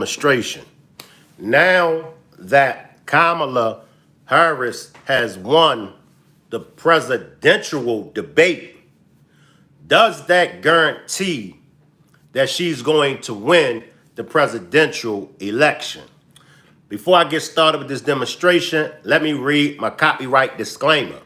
demonstration. Now that Kamala Harris has won the presidential debate, does that guarantee that she's going to win the presidential election? Before I get started with this demonstration, let me read my copyright disclaimer.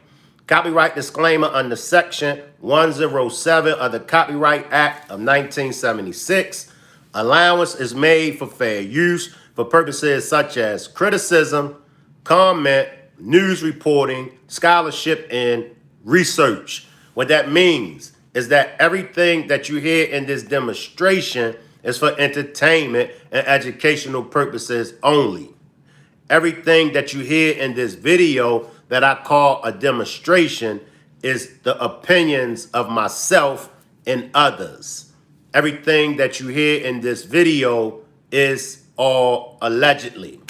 Copyright disclaimer under Section 107 of the Copyright Act of 1976. Allowance is made for fair use for purposes such as criticism, comment, news reporting, scholarship, and research. What that means is that everything that you hear in this demonstration is for entertainment and educational purposes only. Everything that you hear in this video that I call a demonstration is the opinions of myself and others. Everything that you hear in this video is all allegedly.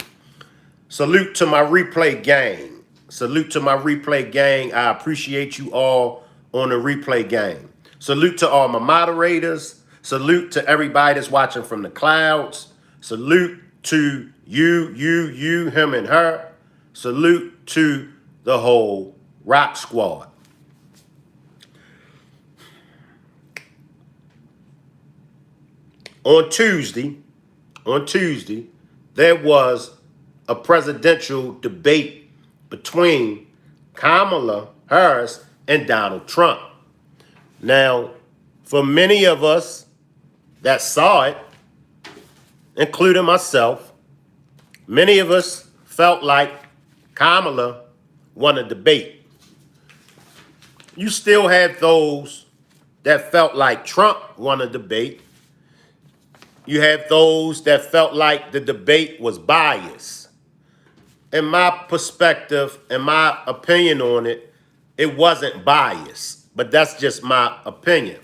Salute to my replay gang. Salute to my replay gang. I appreciate you all on the replay gang. Salute to all my moderators. Salute to everybody that's watching from the clouds. Salute to you, him, and her. Salute to the whole Rock Squad. On Tuesday, there was a presidential debate between Kamala Harris and Donald Trump. Now, for many of us that saw it, including myself, many of us felt like Kamala won a debate. You still had those that felt like Trump won a debate. You had those that felt like the debate was biased. In my perspective, in my opinion on it, it wasn't biased, but that's just my opinion.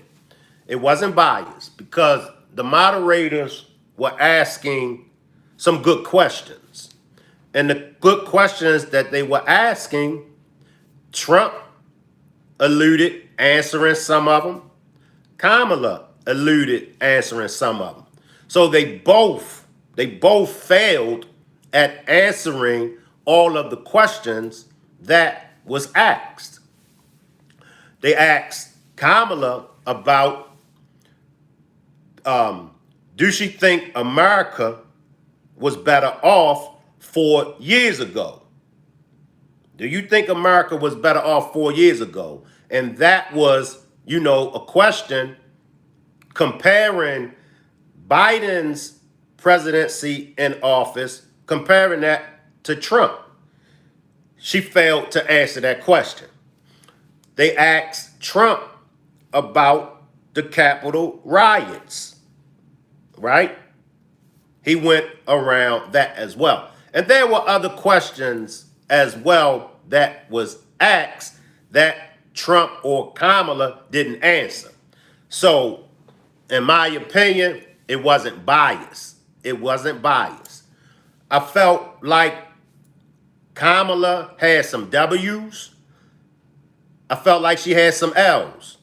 It wasn't biased because the moderators were asking some good questions. And the good questions that they were asking, Trump alluded answering some of them. Kamala alluded answering some of them. So they both failed at answering all of the questions that was asked. They asked Kamala about, do she think America was better off 4 years ago? Do you think America was better off 4 years ago? And that was, a question comparing Biden's presidency in office, comparing that to Trump. She failed to answer that question. They asked Trump about the Capitol riots, right? He went around that as well. And there were other questions as well that was asked that Trump or Kamala didn't answer. So, in my opinion, it wasn't biased. It wasn't biased. I felt like Kamala had some W's. I felt like she had some L's.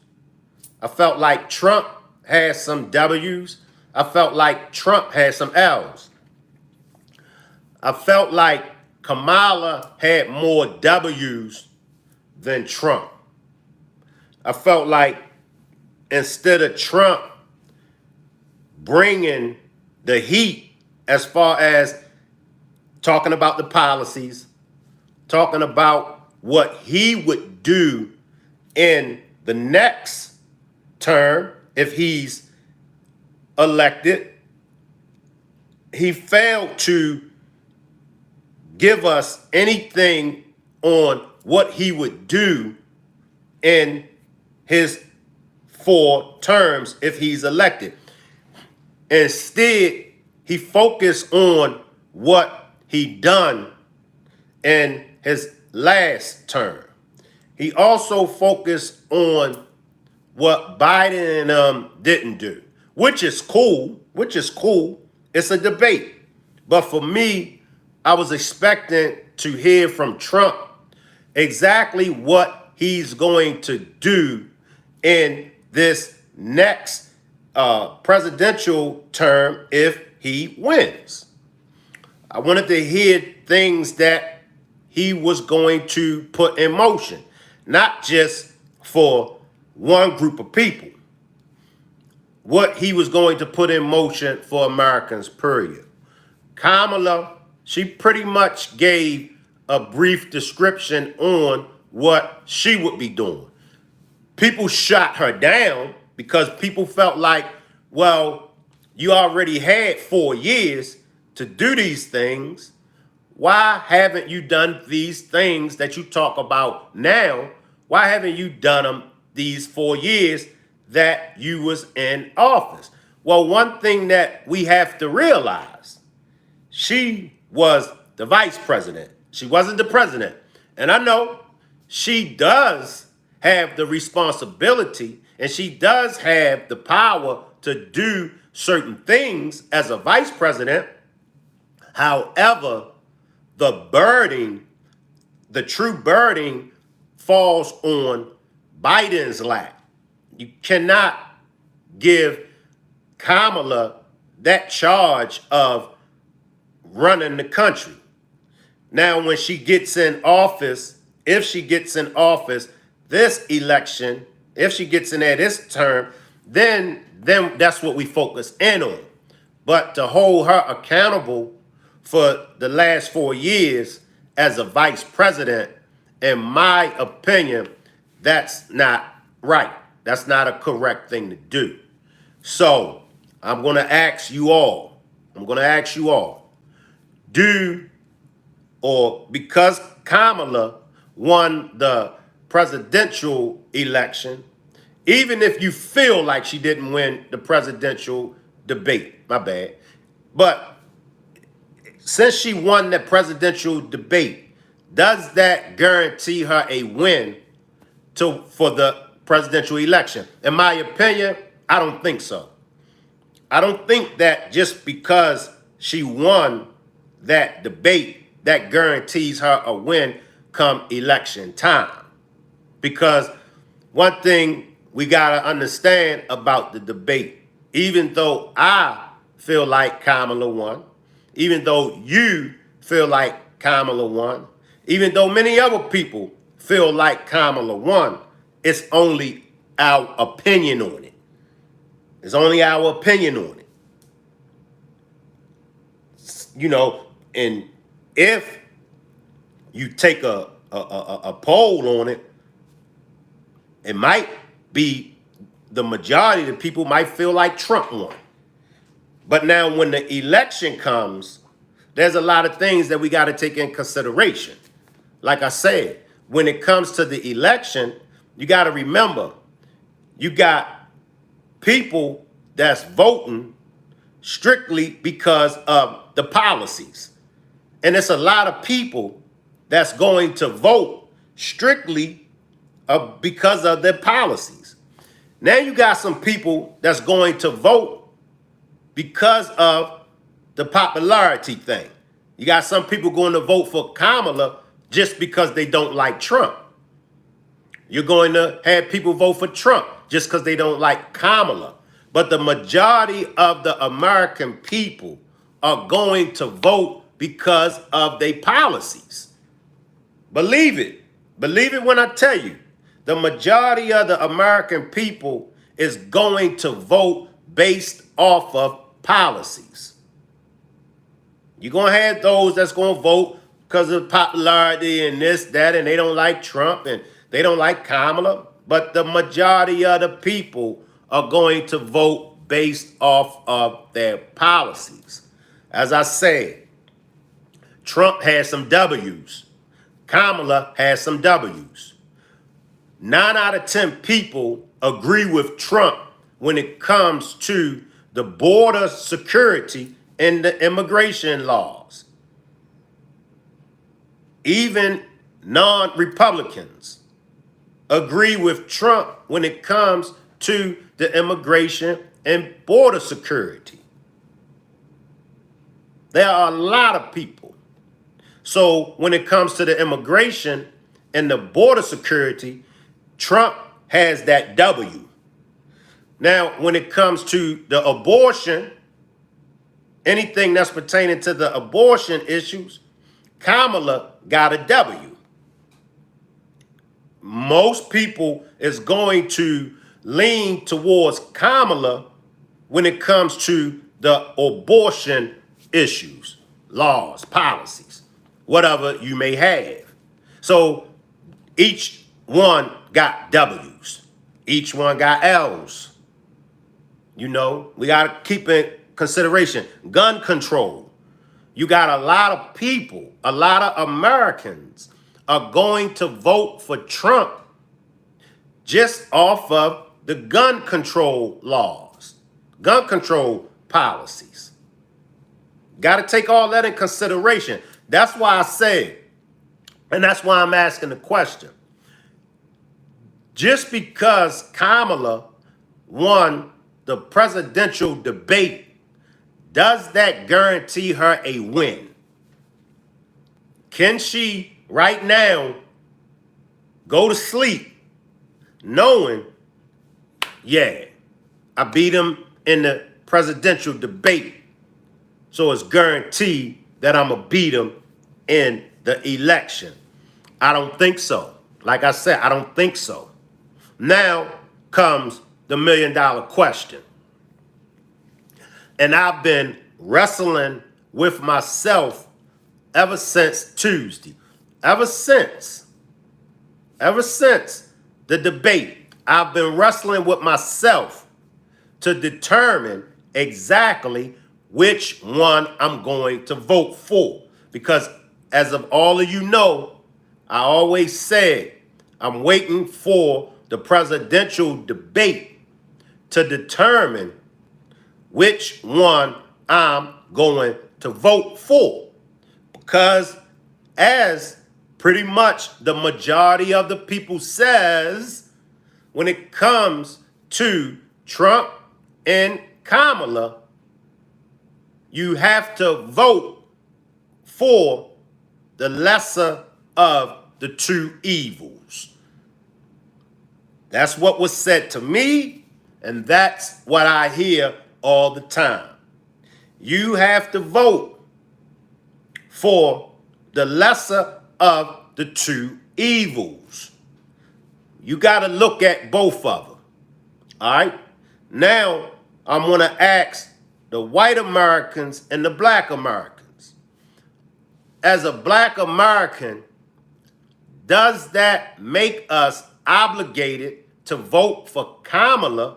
I felt like Trump had some W's. I felt like Trump had some L's. I felt like Kamala had more W's than Trump. I felt like instead of Trump bringing the heat as far as talking about the policies, talking about what he would do in the next term if he's elected, he failed to give us anything on what he would do in his 4 terms if he's elected. Instead, he focused on what he done in his last term. He also focused on what Biden and didn't do, which is cool. It's a debate. But for me, I was expecting to hear from Trump exactly what he's going to do in this next presidential term if he wins. I wanted to hear things that he was going to put in motion, not just for one group of people, what he was going to put in motion for Americans, period. Kamala, she pretty much gave a brief description on what she would be doing. People shot her down because people felt like, well, you already had 4 years to do these things. Why haven't you done these things that you talk about now? Why haven't you done them these 4 years that you was in office? Well, one thing that we have to realize, she was the vice president. She wasn't the president. And I know she does have the responsibility and she does have the power to do certain things as a vice president. However, the true burden falls on Biden's lap. You cannot give Kamala that charge of running the country. Now, when she gets in office, if she gets in office this election, if she gets in there this term, then that's what we focus in on. But to hold her accountable for the last 4 years as a vice president, in my opinion, that's not right. That's not a correct thing to do. So I'm going to ask you all, because Kamala won the presidential election, even if you feel like she didn't win the presidential debate, my bad, but since she won the presidential debate, does that guarantee her a win for the presidential election? In my opinion, I don't think so. I don't think that just because she won that debate, that guarantees her a win come election time. Because one thing we got to understand about the debate, even though I feel like Kamala won, even though you feel like Kamala won, even though many other people feel like Kamala won, it's only our opinion on it. It's only our opinion on it. You know, and if you take a poll on it, it might be the majority of the people might feel like Trump won. But now when the election comes, there's a lot of things that we got to take in consideration. Like I said, when it comes to the election, you got to remember, you got people that's voting strictly because of the policies. And it's a lot of people that's going to vote strictly because of their policies. Now you got some people that's going to vote because of the popularity thing. You got some people going to vote for Kamala just because they don't like Trump. You're going to have people vote for Trump just because they don't like Kamala. But the majority of the American people are going to vote because of their policies. Believe it. Believe it when I tell you. The majority of the American people is going to vote based off of policies. You're going to have those that's going to vote because of popularity and this, that, and they don't like Trump and they don't like Kamala. But the majority of the people are going to vote based off of their policies. As I said, Trump has some W's. Kamala has some W's. 9 out of 10 people agree with Trump when it comes to the border security and the immigration laws. Even non-Republicans agree with Trump when it comes to the immigration and border security. There are a lot of people. So when it comes to the immigration and the border security, Trump has that W. Now, when it comes to the abortion anything that's pertaining to the abortion issues, Kamala got a W. Most people is going to lean towards Kamala when it comes to the abortion issues, laws, policies, whatever you may have. So each one got W's. Each one got L's. You know, we got to keep in consideration gun control. You got a lot of people, a lot of Americans are going to vote for Trump just off of the gun control laws, gun control policies. Got to take all that in consideration. That's why I say, and that's why I'm asking the question. Just because Kamala won the presidential debate, does that guarantee her a win? Can she right now go to sleep knowing, yeah, I beat him in the presidential debate, so it's guaranteed that I'm going to beat him in the election? I don't think so. Like I said, I don't think so. Now comes the $1 million question. And I've been wrestling with myself ever since Tuesday. Ever since the debate, I've been wrestling with myself to determine exactly which one I'm going to vote for. Because as of all of you know, I always said I'm waiting for the presidential debate to determine which one I'm going to vote for. Because as pretty much the majority of the people says, when it comes to Trump and Kamala, you have to vote for the lesser of the two evils. That's what was said to me, and that's what I hear all the time. You have to vote for the lesser of the two evils. You got to look at both of them. All right? Now, I'm going to ask the white Americans and the black Americans. As a black American, does that make us obligated to vote for Kamala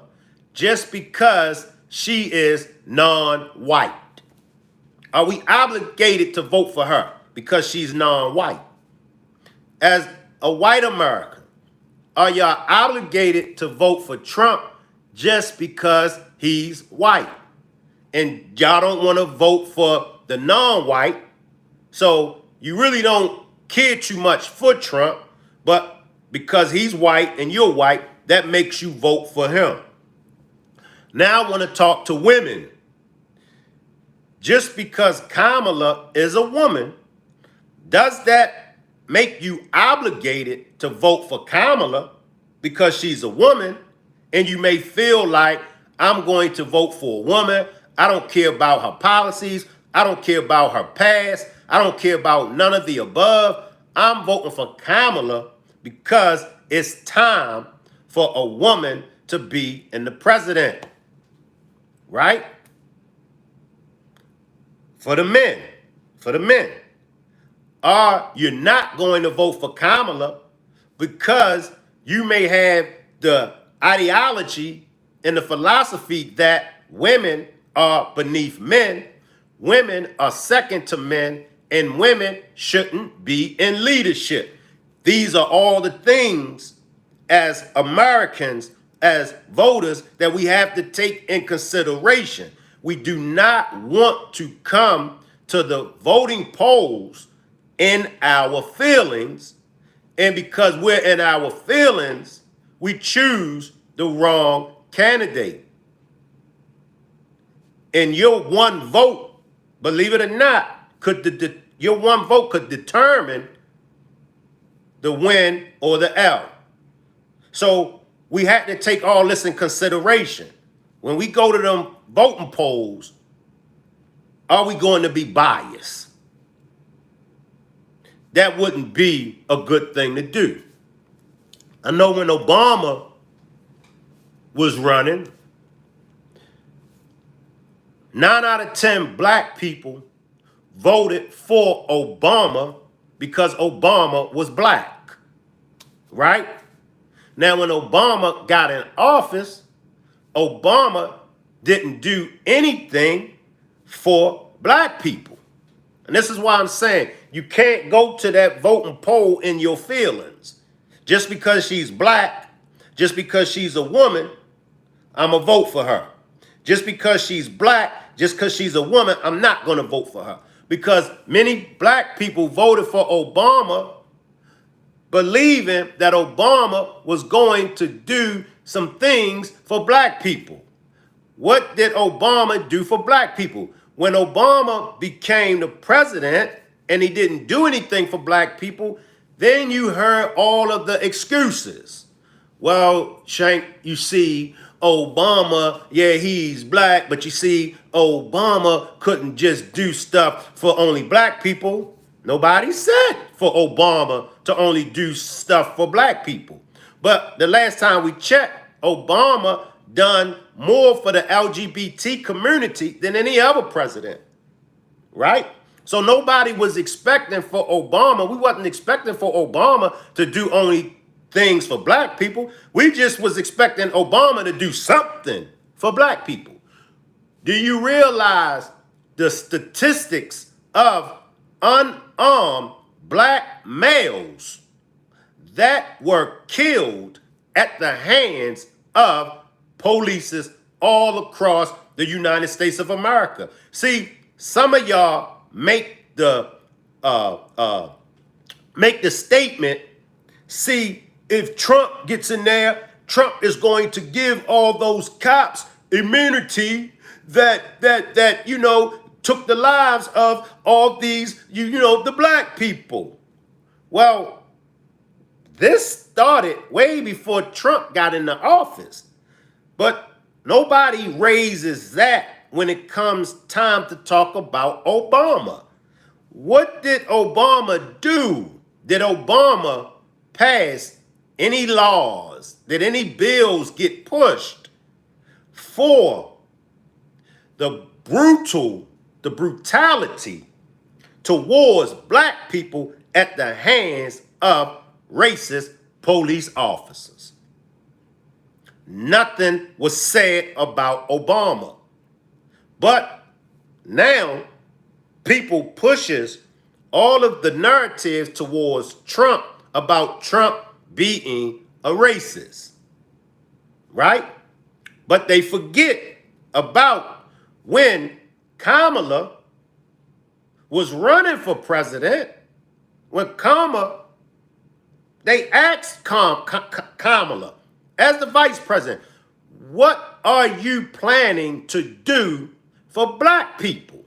just because she is non-white? Are we obligated to vote for her because she's non-white? As a white American, are y'all obligated to vote for Trump just because he's white? And y'all don't want to vote for the non-white, so you really don't care too much for Trump, but because he's white and you're white, that makes you vote for him. Now I want to talk to women. Just because Kamala is a woman, does that make you obligated to vote for Kamala because she's a woman? And you may feel like, I'm going to vote for a woman. I don't care about her policies. I don't care about her past. I don't care about none of the above. I'm voting for Kamala because it's time for a woman to be in the president. Right? For the men. Are you not going to vote for Kamala because you may have the ideology and the philosophy that women are beneath men, women are second to men, and women shouldn't be in leadership? These are all the things as Americans, as voters, that we have to take in consideration. We do not want to come to the voting polls in our feelings, and because we're in our feelings, we choose the wrong candidate. And your one vote, believe it or not, your one vote could determine the win or the L. So we had to take all this in consideration. When we go to them voting polls, are we going to be biased? That wouldn't be a good thing to do. I know when Obama was running, 9 out of 10 black people voted for Obama because Obama was black, right? Now, when Obama got in office, Obama didn't do anything for black people. And this is why I'm saying you can't go to that voting poll in your feelings. Just because she's black, just because she's a woman, I'm going to vote for her. Just because she's black, just because she's a woman, I'm not going to vote for her. Because many black people voted for Obama believing that Obama was going to do some things for black people. What did Obama do for black people? When Obama became the president and he didn't do anything for black people, then you heard all of the excuses. Well, Shank, you see, Obama, yeah, he's black, but you see, Obama couldn't just do stuff for only black people. Nobody said for Obama to only do stuff for black people. But the last time we checked, Obama done more for the LGBT community than any other president, right? So nobody was expecting for Obama. We wasn't expecting for Obama to do only things for black people. We just was expecting Obama to do something for black people. Do you realize the statistics of unarmed black males that were killed at the hands of police all across the United States of America? See, some of y'all make the statement, see, if Trump gets in there, Trump is going to give all those cops immunity that you know took the lives of all these the black people. Well, this started way before Trump got into office. But nobody raises that when it comes time to talk about Obama. What did Obama do? Did Obama pass any laws? Did any bills get pushed for the brutality towards black people at the hands of racist police officers? Nothing was said about Obama. But now people pushes all of the narratives towards Trump about Trump being a racist, right? But they forget about when Kamala was running for president. When they asked Kamala, as the vice president, what are you planning to do for black people?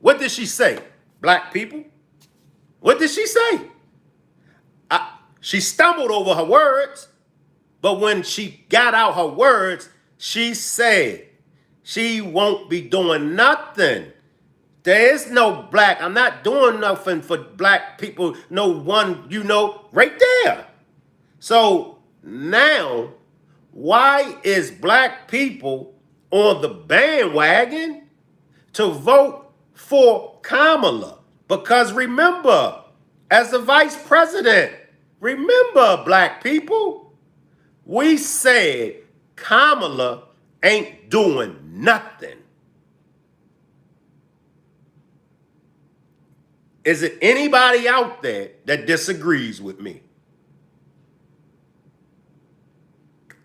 What did she say? Black people? What did she say? She stumbled over her words, but when she got out her words, she said she won't be doing nothing. There is no black. I'm not doing nothing for black people. No one, right there. So now, why is black people on the bandwagon to vote for Kamala? Because remember, as the vice president, remember, black people, we said Kamala ain't doing nothing. Is it anybody out there that disagrees with me?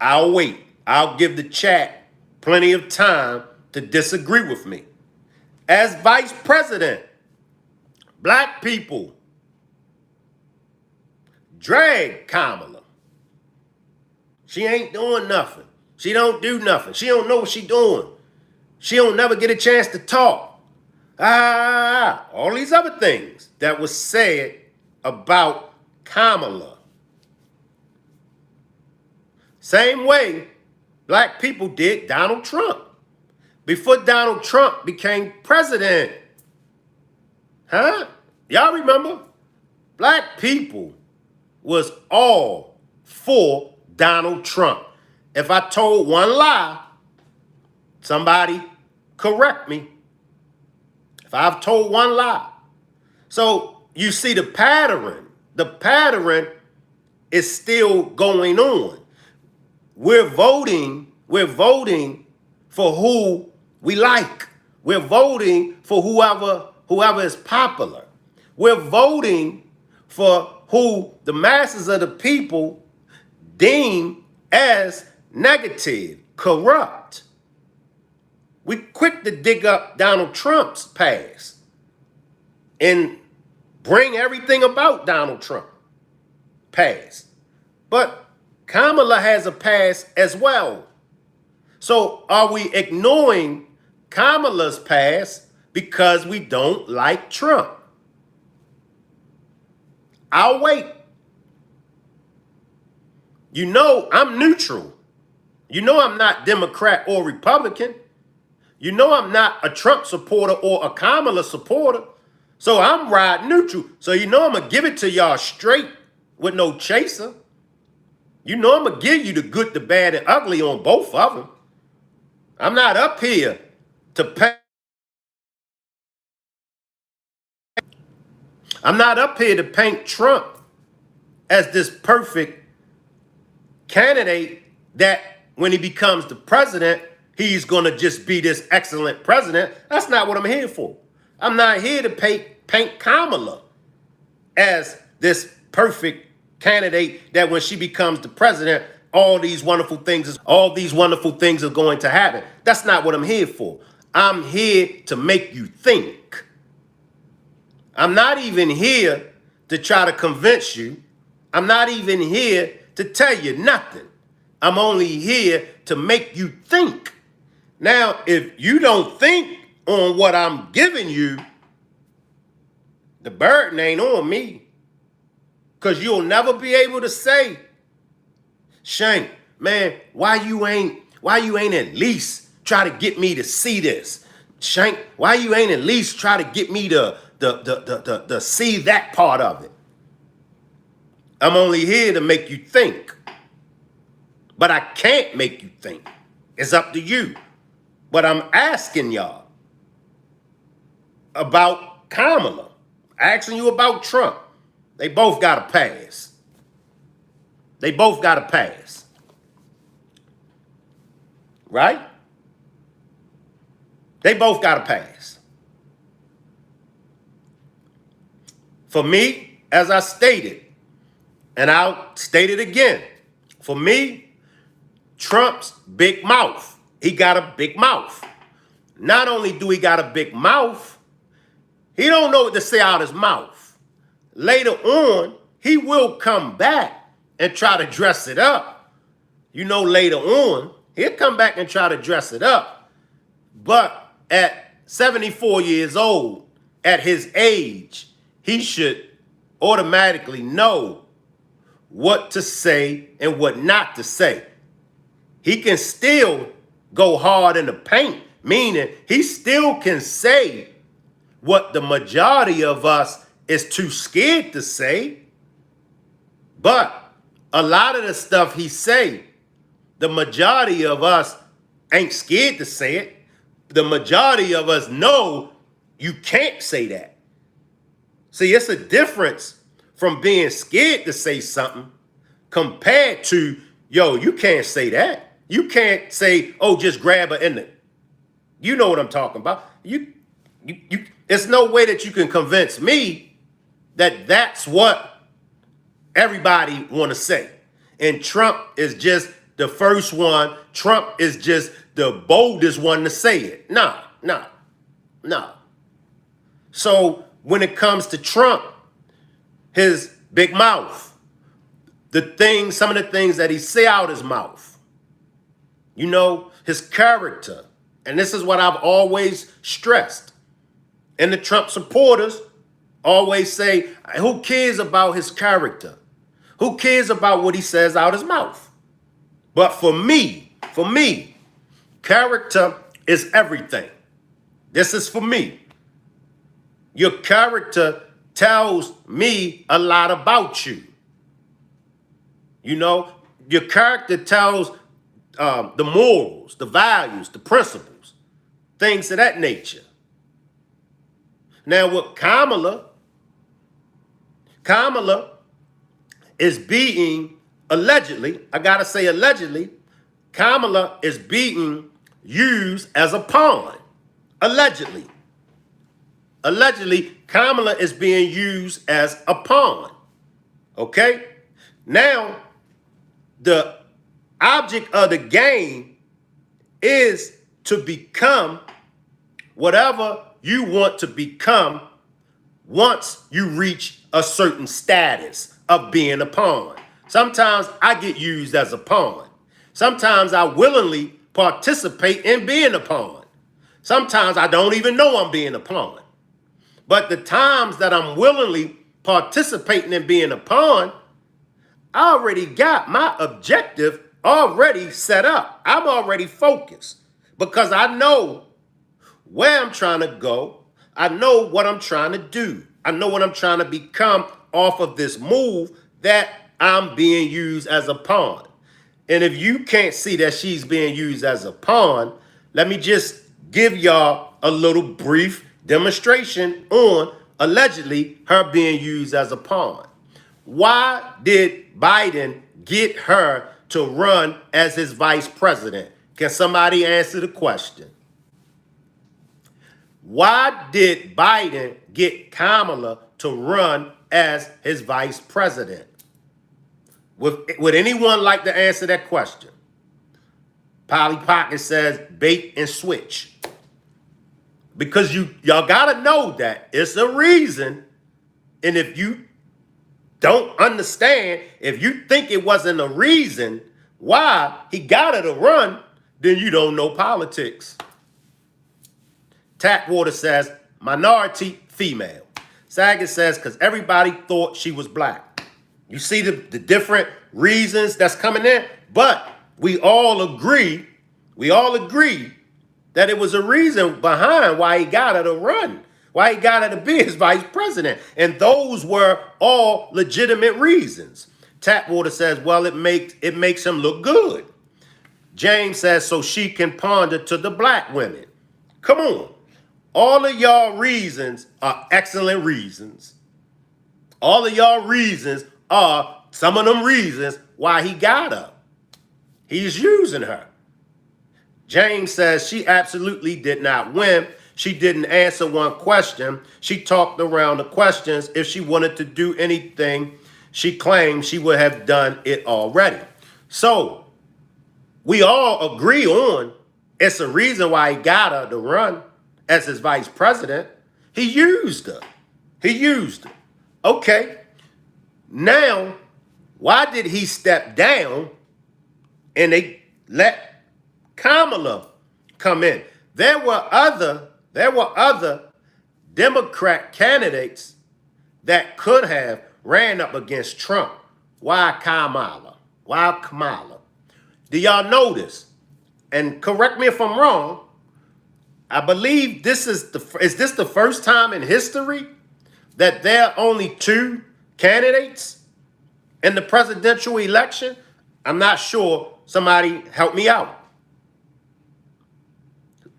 I'll wait. I'll give the chat plenty of time to disagree with me. As vice president, black people drag Kamala. She ain't doing nothing. She don't do nothing. She don't know what she doing. She don't never get a chance to talk. All these other things that was said about Kamala. Same way black people did Donald Trump. before Donald Trump became president. Huh? Y'all remember? Black people was all for Donald Trump. If I told one lie, somebody correct me. If I've told one lie. So you see the pattern. The pattern is still going on. We're voting for who we like. We're voting for whoever is popular. We're voting for who the masses of the people deem as negative, corrupt. We quick to dig up Donald Trump's past and bring everything about Donald Trump past. But Kamala has a past as well. So are we ignoring Kamala's past because we don't like Trump? I'll wait. You know I'm neutral. You know I'm not Democrat or Republican. You know I'm not a Trump supporter or a Kamala supporter. So I'm riding neutral. So you know I'm going to give it to y'all straight with no chaser. You know I'm going to give you the good, the bad, and ugly on both of them. I'm not up here to pay. I'm not up here to paint Trump as this perfect candidate that when he becomes the president, he's going to just be this excellent president. That's not what I'm here for. I'm not here to paint Kamala as this perfect candidate that when she becomes the president, all these wonderful things are going to happen. That's not what I'm here for. I'm here to make you think. I'm not even here to try to convince you. I'm not even here to tell you nothing. I'm only here to make you think. Now, if you don't think on what I'm giving you, the burden ain't on me. Because you'll never be able to say, Shank, man, why you ain't at least try to get me to see this? Shank, why you ain't at least try to get me to see that part of it? I'm only here to make you think. But I can't make you think. It's up to you. But I'm asking y'all about Kamala. Asking you about Trump. They both got a pass. They both got a pass. Right? They both got a pass. For me, as I stated, and I'll state it again, for me, Trump's big mouth. He got a big mouth. Not only do he got a big mouth, he don't know what to say out his mouth. Later on, he will come back and try to dress it up. You know, later on, he'll come back and try to dress it up. But at 74 years old, at his age, he should automatically know what to say and what not to say. He can still go hard in the paint, meaning he still can say what the majority of us is too scared to say. But a lot of the stuff he say, the majority of us ain't scared to say it. The majority of us know you can't say that. See, it's a difference from being scared to say something compared to, yo, you can't say that. You can't say, oh, just grab her in it. You know what I'm talking about. There's no way that you can convince me that that's what everybody want to say. And Trump is just the first one. Trump is just the boldest one to say it. No. So when it comes to Trump, his big mouth, some of the things that he say out his mouth, you know, his character. And this is what I've always stressed. And the Trump supporters always say, who cares about his character? Who cares about what he says out his mouth? But for me, character is everything. This is for me. Your character tells me a lot about you. You know, your character tells the morals, the values, the principles, things of that nature. Now with Kamala is being allegedly, I gotta say allegedly, Kamala is being used as a pawn. Allegedly. Allegedly, Kamala is being used as a pawn. Okay? Now, the object of the game is to become whatever you want to become once you reach a certain status of being a pawn. Sometimes I get used as a pawn. Sometimes I willingly participate in being a pawn. Sometimes I don't even know I'm being a pawn. But the times that I'm willingly participating in being a pawn, I already got my objective already set up. I'm already focused because I know where I'm trying to go. I know what I'm trying to do. I know what I'm trying to become off of this move that I'm being used as a pawn. And if you can't see that she's being used as a pawn, let me just give y'all a little brief demonstration on allegedly her being used as a pawn. Why did Biden get her to run as his vice president? Can somebody answer the question? Why did Biden get Kamala to run as his vice president? Would anyone like to answer that question? Polly Pocket says bait and switch. Because y'all gotta know that it's a reason. And if you don't understand, if you think it wasn't a reason why he got her to run, then you don't know politics. Tapwater says minority female. Saget says because everybody thought she was black. You see the different reasons that's coming in, but we all agree that it was a reason behind why he got her to run, why he got her to be his vice president. And those were all legitimate reasons. Tapwater says, well, it makes him look good. James says, so she can ponder to the black women. Come on. All of y'all reasons are excellent reasons. All of y'all reasons are some of them reasons why he got her. He's using her. James says she absolutely did not win. She didn't answer one question. She talked around the questions. If she wanted to do anything, she claimed she would have done it already. So we all agree on it's a reason why he got her to run as his vice president. He used her. He used her. Okay. Now, why did he step down and they let Kamala come in? There were other Democrat candidates that could have ran up against Trump. Why Kamala? Why Kamala? Do y'all know this? And correct me if I'm wrong. I believe this is this the first time in history that there are only two candidates in the presidential election? I'm not sure. Somebody help me out.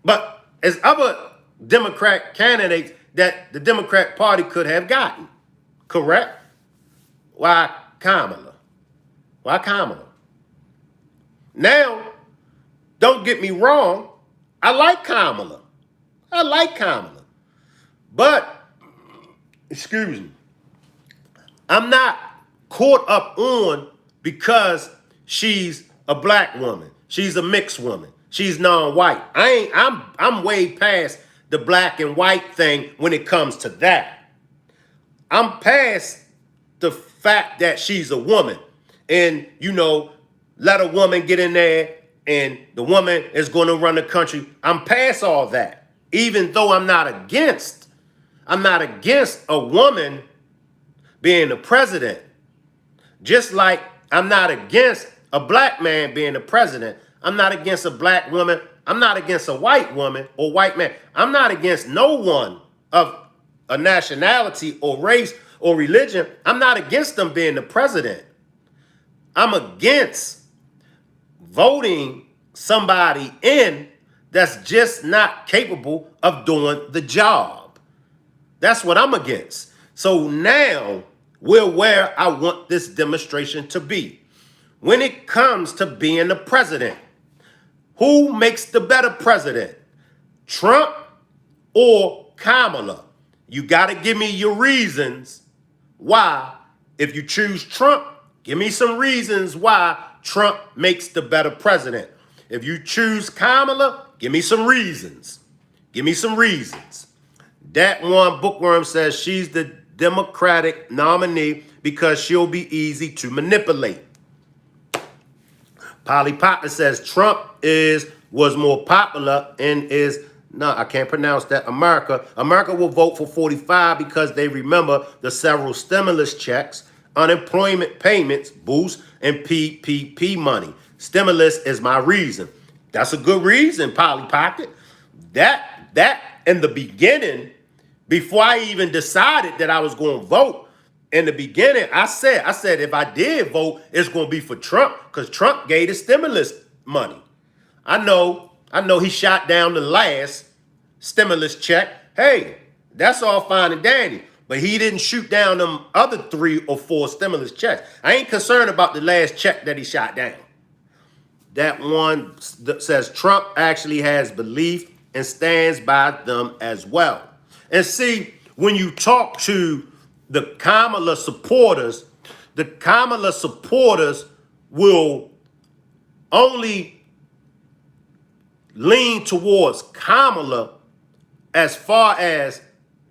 But there's other Democrat candidates that the Democrat Party could have gotten. Correct? Why Kamala? Why Kamala? Now, don't get me wrong. I like Kamala. I like Kamala. But, excuse me, I'm not caught up on because she's a black woman. She's a mixed woman. She's non-white. I'm way past the black and white thing when it comes to that. I'm past the fact that she's a woman. And, you know, let a woman get in there and the woman is going to run the country. I'm past all that. Even though I'm not against a woman being the president. Just like I'm not against a black man being the president. I'm not against a black woman I'm not against a white woman or white man. I'm not against no one of a nationality or race or religion. I'm not against them being the president. I'm against voting somebody in that's just not capable of doing the job. That's what I'm against. So now we're where I want this demonstration to be. When it comes to being the president, who makes the better president? Trump or Kamala? You got to give me your reasons why. If you choose Trump, give me some reasons why Trump makes the better president. If you choose Kamala, give me some reasons. Give me some reasons. That one bookworm says she's the Democratic nominee because she'll be easy to manipulate. Polly Potter says Trump was more popular and is, no, I can't pronounce that, America will vote for 45 because they remember the several stimulus checks, unemployment payments, boost, and PPP money. Stimulus is my reason. That's a good reason, Polly Pocket. That in the beginning, before I even decided that I was going to vote, in the beginning, I said if I did vote, it's going to be for Trump because Trump gave the stimulus money. I know he shot down the last stimulus check. Hey, that's all fine and dandy. But he didn't shoot down them other 3 or 4 stimulus checks. I ain't concerned about the last check that he shot down. That one that says Trump actually has belief and stands by them as well. And see, when you talk to the Kamala supporters will only lean towards Kamala as far as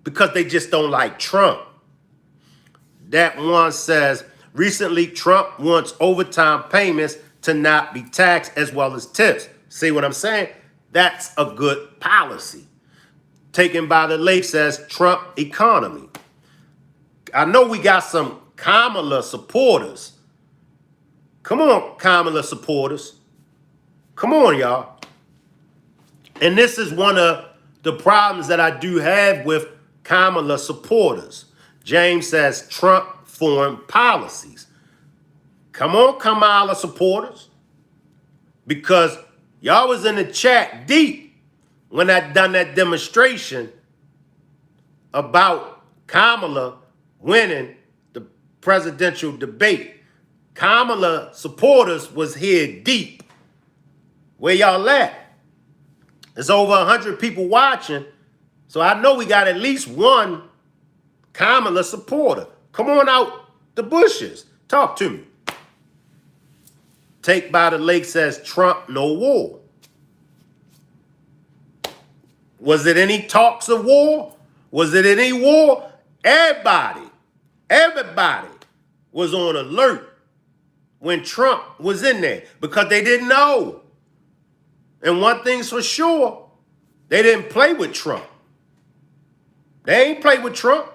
because they just don't like Trump. That one says, recently Trump wants overtime payments to not be taxed as well as tips. See what I'm saying? That's a good policy. Taken by the lake says Trump economy. I know we got some Kamala supporters. Come on, Kamala supporters. Come on, y'all. And this is one of the problems that I do have with Kamala supporters. James says Trump foreign policies. Come on, Kamala supporters. Because y'all was in the chat deep when I done that demonstration about Kamala winning the presidential debate. Kamala supporters was here deep. Where y'all at? There's over 100 people watching, so I know we got at least one Kamala supporter. Come on out the bushes. Talk to me. Take by the lake says Trump, no war. Was it any talks of war? Was it any war? Everybody was on alert when Trump was in there because they didn't know. And one thing's for sure, they didn't play with Trump. They ain't played with Trump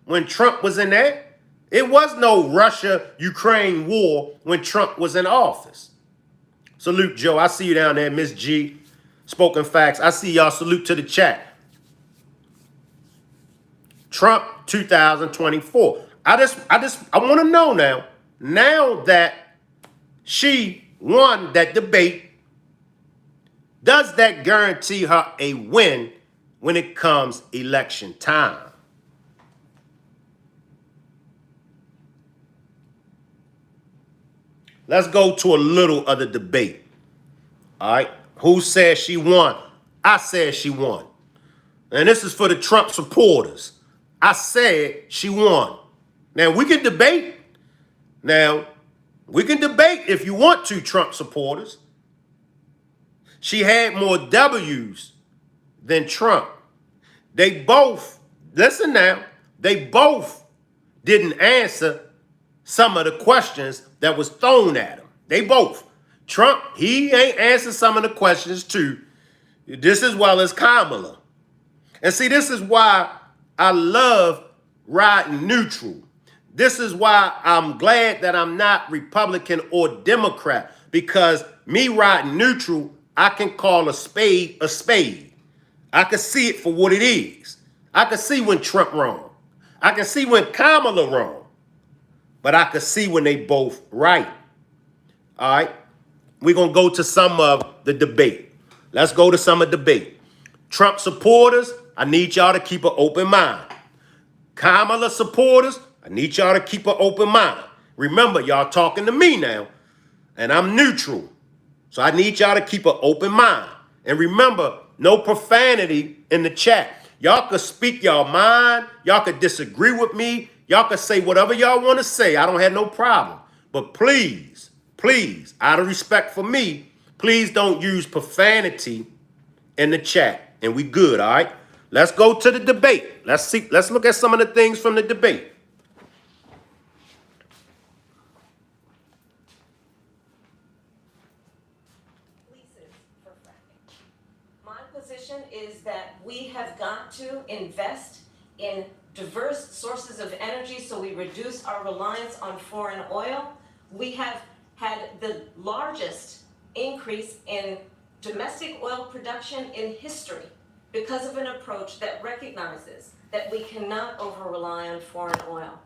when Trump was in there. It was no Russia-Ukraine war when Trump was in office. Salute, Joe. I see you down there, Miss G. Spoken Facts. I see y'all. Salute to the chat. Trump 2024. I want to know now that she won that debate, does that guarantee her a win when it comes election time? Let's go to a little of the debate. All right. Who says she won? I said she won. And this is for the Trump supporters. I said she won. Now, we can debate. If you want to, Trump supporters. She had more W's than Trump. They both, listen now, they both didn't answer some of the questions that was thrown at him. They both. Trump, he ain't answered some of the questions too, just as well as Kamala. And see, this is why I love riding neutral. This is why I'm glad that I'm not Republican or Democrat, because me riding neutral, I can call a spade a spade. I can see it for what it is. I can see when Trump wrong. I can see when Kamala wrong. But I can see when they both right. All right? We're going to go to some of the debate. Let's go to some of the debate. Trump supporters, I need y'all to keep an open mind. Kamala supporters, I need y'all to keep an open mind. Remember, y'all talking to me now, and I'm neutral. So I need y'all to keep an open mind. And remember, no profanity in the chat. Y'all could speak y'all mind. Y'all could disagree with me. Y'all could say whatever y'all want to say. I don't have no problem. But please, please, out of respect for me, please don't use profanity in the chat. And we good, all right? Let's go to the debate. Let's look at some of the things from the debate. Is that we have got to invest in diverse sources of energy so we reduce our reliance on foreign oil. We have had the largest increase in domestic oil production in history because of an approach that recognizes that we cannot over-rely on foreign oil.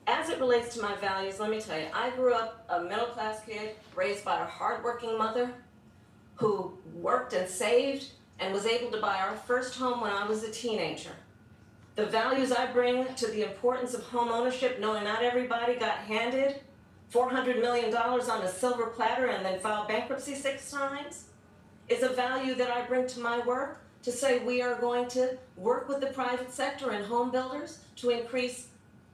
As it relates to my values, let me tell you, I grew up a middle-class kid raised by a hardworking mother who worked and saved and was able to buy our first home when I was a teenager. The values I bring to the importance of home ownership, knowing not everybody got handed $400 million on a silver platter and then filed bankruptcy 6 times, is a value that I bring to my work to say we are going to work with the private sector and home builders to increase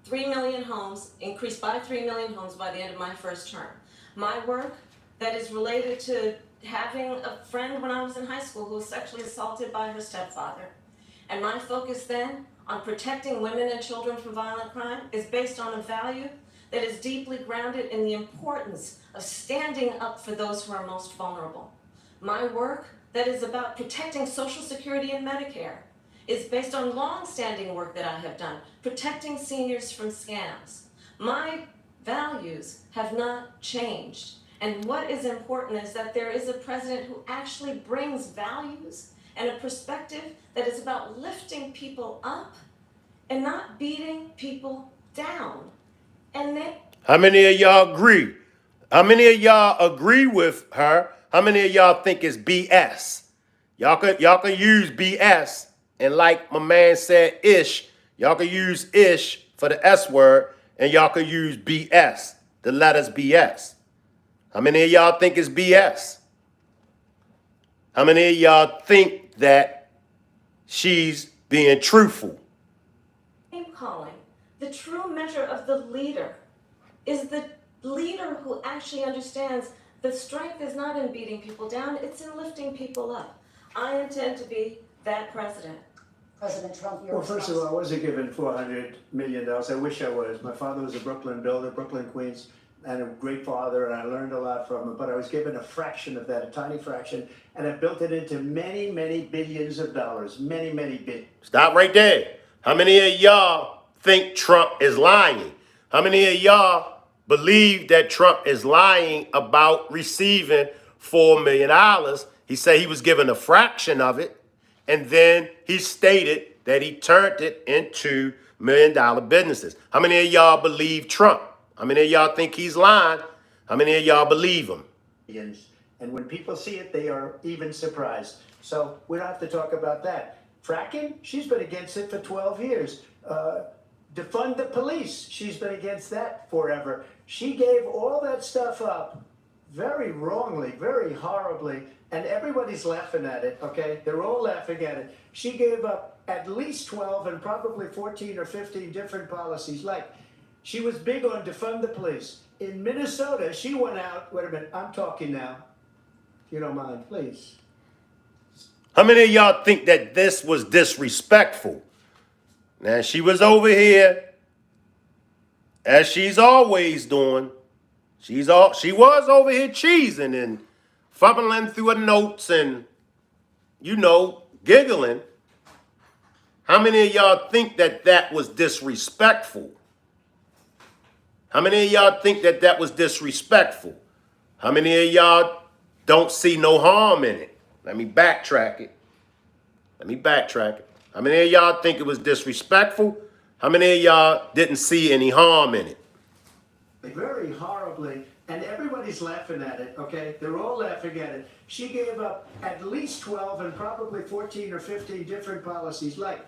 by 3 million homes by the end of my first term. My work that is related to having a friend when I was in high school who was sexually assaulted by her stepfather. And my focus then on protecting women and children from violent crime is based on a value that is deeply grounded in the importance of standing up for those who are most vulnerable. My work that is about protecting Social Security and Medicare is based on long-standing work that I have done, protecting seniors from scams. My values have not changed. And what is important is that there is a president who actually brings values and a perspective that is about lifting people up and not beating people down. And then, how many of y'all agree? How many of y'all agree with her? How many of y'all think it's BS? Y'all could use BS, and like my man said, ish. Y'all could use ish for the S word, and y'all could use BS, the letters BS. How many of y'all think it's BS? How many of y'all think that she's being truthful? name calling, the true measure of the leader is the leader who actually understands the strength is not in beating people down, it's in lifting people up. I intend to be that president. President Trump, your Well, first of all, I wasn't given $400 million. I wish I was. My father was a Brooklyn builder, Brooklyn, Queens, and a great father, and I learned a lot from him. But I was given a fraction of that, a tiny fraction, and I built it into many, many billions of dollars. Many, many billions. Stop right there. How many of y'all think Trump is lying? How many of y'all believe that Trump is lying about receiving $4 million? He said he was given a fraction of it, and then he stated that he turned it into $1 million businesses. How many of y'all believe Trump? How many of y'all think he's lying? How many of y'all believe him? And when people see it, they are even surprised. So we don't have to talk about that. Fracking, she's been against it for 12 years. Defund the police, she's been against that forever. She gave all that stuff up very wrongly, very horribly, and everybody's laughing at it, okay? They're all laughing at it. She gave up at least 12 and probably 14 or 15 different policies. Like, she was big on defund the police. In Minnesota, she went out, wait a minute, I'm talking now, if you don't mind, please. How many of y'all think that this was disrespectful? Now, she was over here, as she's always doing. She was over here cheesing and fumbling through her notes and, giggling. How many of y'all think that that was disrespectful? How many of y'all think that that was disrespectful? How many of y'all don't see no harm in it? Let me backtrack it. Let me backtrack it. How many of y'all think it was disrespectful? How many of y'all didn't see any harm in it? Very horribly, and everybody's laughing at it, okay? They're all laughing at it. She gave up at least 12 and probably 14 or 15 different policies. Like,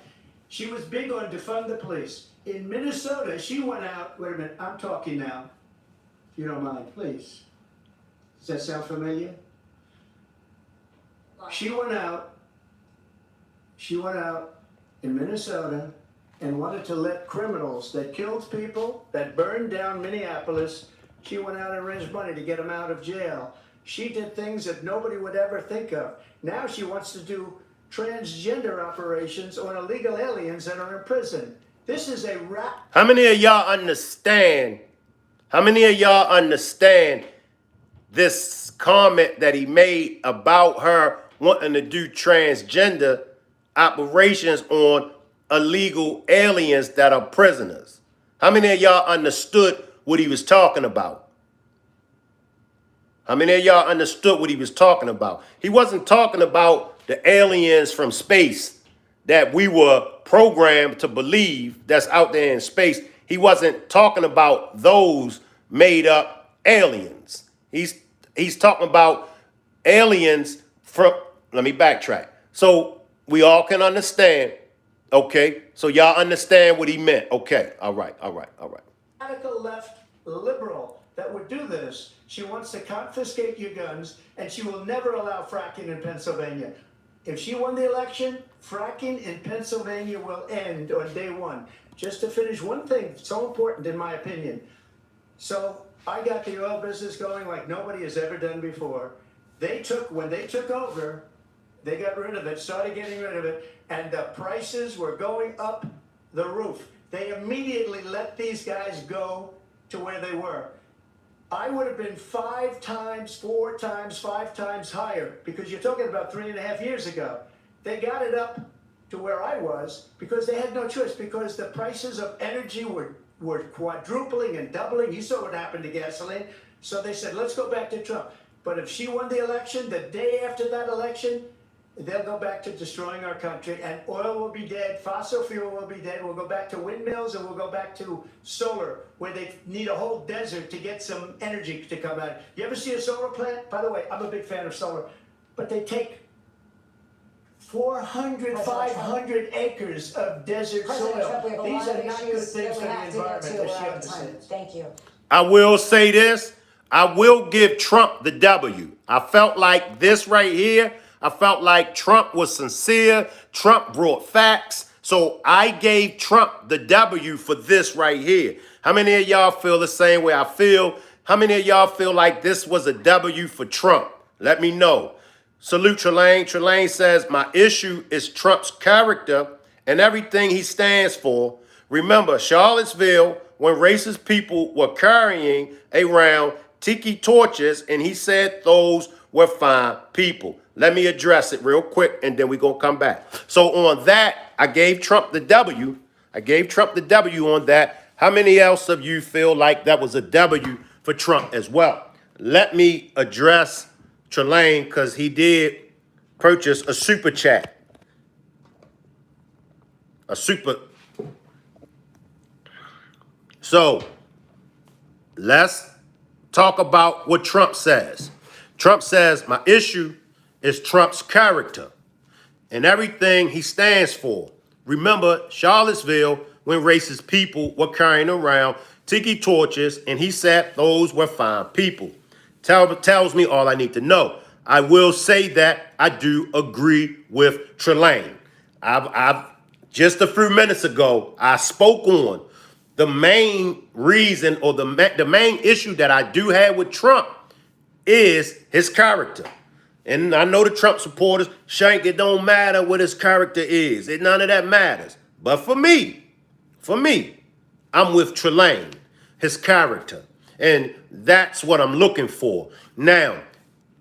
she was big on defund the police. In Minnesota, she went out, wait a minute, I'm talking now, if you don't mind, please. Does that sound familiar? She went out in Minnesota and wanted to let criminals that killed people, that burned down Minneapolis, she went out and raised money to get them out of jail. She did things that nobody would ever think of. Now she wants to do transgender operations on illegal aliens that are in prison. This is a rap. How many of y'all understand? How many of y'all understand this comment that he made about her wanting to do transgender operations on illegal aliens that are prisoners? How many of y'all understood what he was talking about? How many of y'all understood what he was talking about? He wasn't talking about the aliens from space that we were programmed to believe that's out there in space. He wasn't talking about those made up aliens. He's talking about aliens from, let me backtrack. So we all can understand. Okay, so y'all understand what he meant. Okay, all right. Radical left liberal that would do this. She wants to confiscate your guns, and she will never allow fracking in Pennsylvania. If she won the election, fracking in Pennsylvania will end on day one. Just to finish, one thing so important in my opinion. So I got the oil business going like nobody has ever done before. When they took over, they got rid of it, started getting rid of it, and the prices were going up the roof. They immediately let these guys go to where they were. I would have been 5 times, 4 times, 5 times higher, because you're talking about 3.5 years ago. They got it up to where I was because they had no choice, because the prices of energy were quadrupling and doubling. You saw what happened to gasoline. So they said, let's go back to Trump. But if she won the election, the day after that election, they'll go back to destroying our country, and oil will be dead, fossil fuel will be dead, we'll go back to windmills, and we'll go back to solar, where they need a whole desert to get some energy to come out. You ever see a solar plant? By the way, I'm a big fan of solar, but they take 400, 500 acres of desert soil. These are not good things for the environment, as she understands. Thank you. I will say this. I will give Trump the W. I felt like this right here. I felt like Trump was sincere. Trump brought facts. So I gave Trump the W for this right here. How many of y'all feel the same way I feel? How many of y'all feel like this was a W for Trump? Let me know. Salute Trelane. Trelane says, my issue is Trump's character and everything he stands for. Remember, Charlottesville, when racist people were carrying around tiki torches, and he said those were fine people. Let me address it real quick, and then we're going to come back. So on that, I gave Trump the W. I gave Trump the W on that. How many else of you feel like that was a W for Trump as well? Let me address Trelane, because he did purchase a super chat. So let's talk about what Trump says. Trump says, my issue is Trump's character and everything he stands for. Remember, Charlottesville, when racist people were carrying around tiki torches, and he said those were fine people. Tells me all I need to know. I will say that I do agree with Trelane. I've just a few minutes ago, I spoke on the main reason, or the main issue that I do have with Trump is his character. And I know the Trump supporters, Shank, it don't matter what his character is. None of that matters. But for me, I'm with Trelane, his character. And that's what I'm looking for. Now,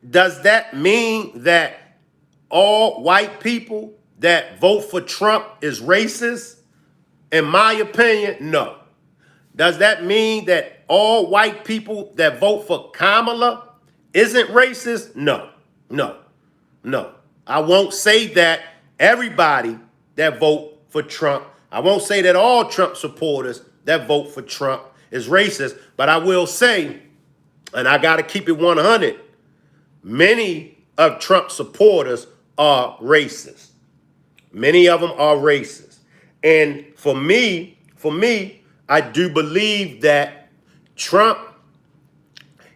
does that mean that all white people that vote for Trump is racist? In my opinion, no. Does that mean that all white people that vote for Kamala isn't racist? No. I won't say that everybody that vote for Trump, I won't say that all Trump supporters that vote for Trump is racist, but I will say, and I got to keep it 100, many of Trump supporters are racist. Many of them are racist. And for me, I do believe that Trump,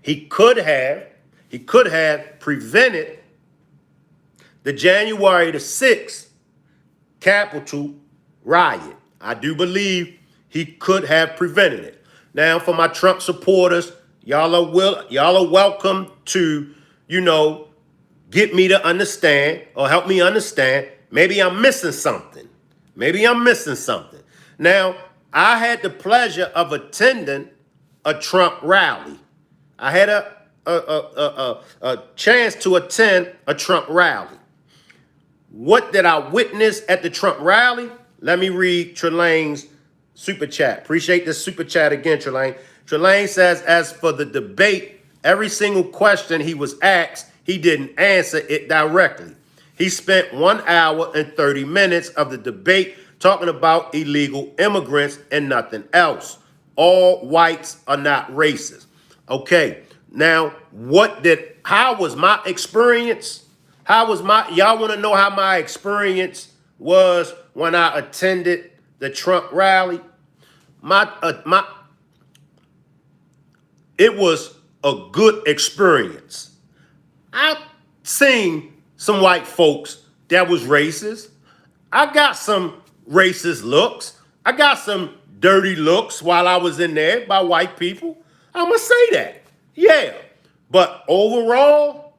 he could have prevented the January the 6th Capitol riot. I do believe he could have prevented it. Now, for my Trump supporters, y'all are welcome to, get me to understand or help me understand. Maybe I'm missing something. Now, I had the pleasure of attending a Trump rally. I had a chance to attend a Trump rally. What did I witness at the Trump rally? Let me read Trelane's super chat. Appreciate this super chat again, Trelane. Trelane says, as for the debate, every single question he was asked, he didn't answer it directly. He spent 1 hour and 30 minutes of the debate talking about illegal immigrants and nothing else. All whites are not racist. Okay, now how was my experience? Y'all want to know how my experience was when I attended the Trump rally? It was a good experience. I seen some white folks that was racist. I got some racist looks. I got some dirty looks while I was in there by white people. I'm going to say that. Yeah. But overall,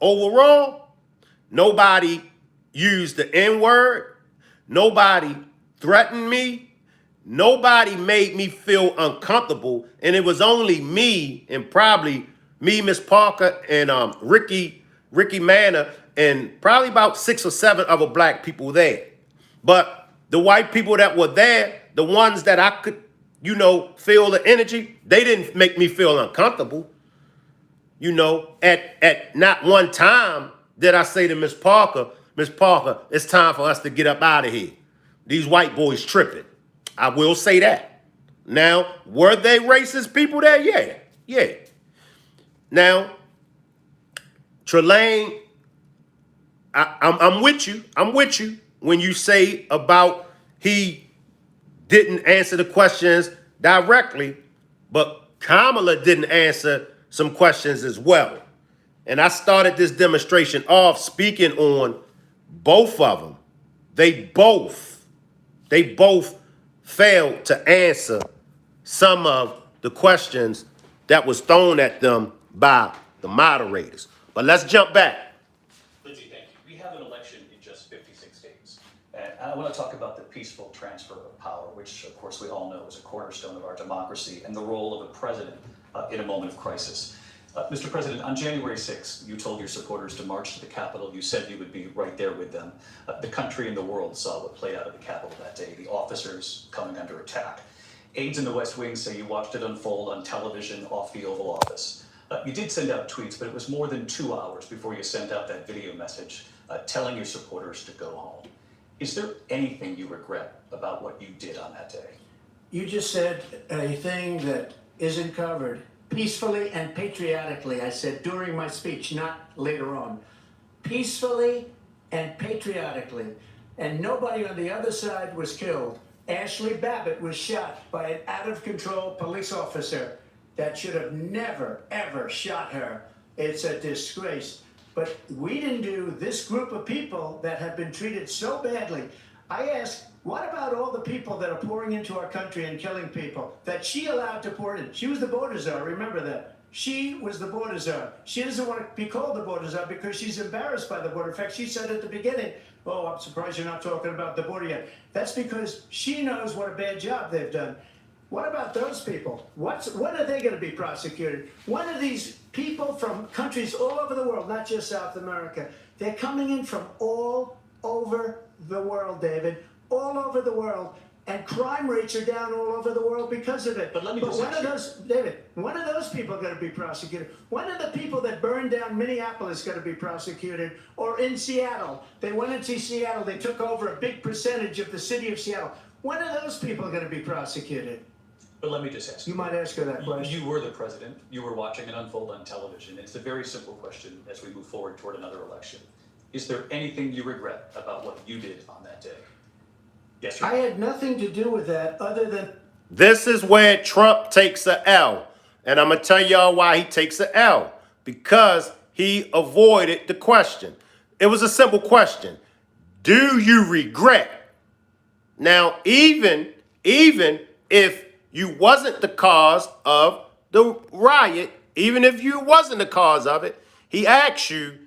nobody used the N-word. Nobody threatened me. Nobody made me feel uncomfortable. And it was only me and probably me, Miss Parker, and Ricky Manor, and probably about 6 or 7 other black people there. But the white people that were there, the ones that I could, feel the energy, they didn't make me feel uncomfortable. At not one time did I say to Miss Parker, it's time for us to get up out of here. These white boys tripping. I will say that. Now, were they racist people there? Yeah. Now, Trelane, I'm with you when you say about he didn't answer the questions directly, but Kamala didn't answer some questions as well. And I started this demonstration off speaking on both of them. They both failed to answer some of the questions that was thrown at them by the moderators. But let's jump back. Lindsay, thank you. We have an election in just 56 days. And I want to talk about the peaceful transfer of power, which, of course, we all know is a cornerstone of our democracy, and the role of a president in a moment of crisis. Mr. President, on January 6th, you told your supporters to march to the Capitol. You said you would be right there with them. The country and the world saw what played out at the Capitol that day, the officers coming under attack. Aides in the West Wing say you watched it unfold on television off the Oval Office. You did send out tweets, but it was more than 2 hours before you sent out that video message telling your supporters to go home. Is there anything you regret about what you did on that day? You just said a thing that isn't covered. Peacefully and patriotically, I said during my speech, not later on. Peacefully and patriotically. And nobody on the other side was killed. Ashley Babbitt was shot by an out-of-control police officer that should have never, ever shot her. It's a disgrace. But we didn't do this group of people that have been treated so badly. I asked, what about all the people that are pouring into our country and killing people that she allowed to pour in? She was the border czar, remember that. She was the border czar. She doesn't want to be called the border czar because she's embarrassed by the border. In fact, she said at the beginning, oh, I'm surprised you're not talking about the border yet. That's because she knows what a bad job they've done. What about those people? When are they going to be prosecuted? When are these people from countries all over the world, not just South America, they're coming in from all over the world, David, all over the world. And crime rates are down all over the world because of it. But let me just when ask are you- those, David, when are those people going to be prosecuted? When are the people that burned down Minneapolis going to be prosecuted? Or in Seattle? They went into Seattle, they took over a big percentage of the city of Seattle. When are those people going to be prosecuted? But let me just ask You might ask her that question. You were the president. You were watching it unfold on television. It's a very simple question as we move forward toward another election. Is there anything you regret about what you did on that day? Yes or no? I had nothing to do with that other than This is where Trump takes a L. And I'm going to tell y'all why he takes a L. Because he avoided the question. It was a simple question. Do you regret? Now, even if you wasn't the cause of the riot, even if you wasn't the cause of it, he asked you,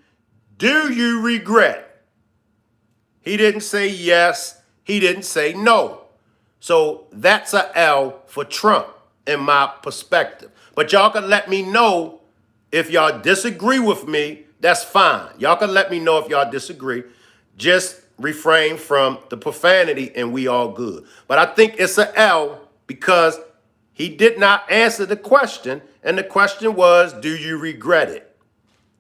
do you regret? He didn't say yes. He didn't say no. So that's a L for Trump in my perspective. But y'all can let me know if y'all disagree with me. That's fine. Y'all can let me know if y'all disagree. Just refrain from the profanity and we all good. But I think it's a L because he did not answer the question. And the question was, do you regret it?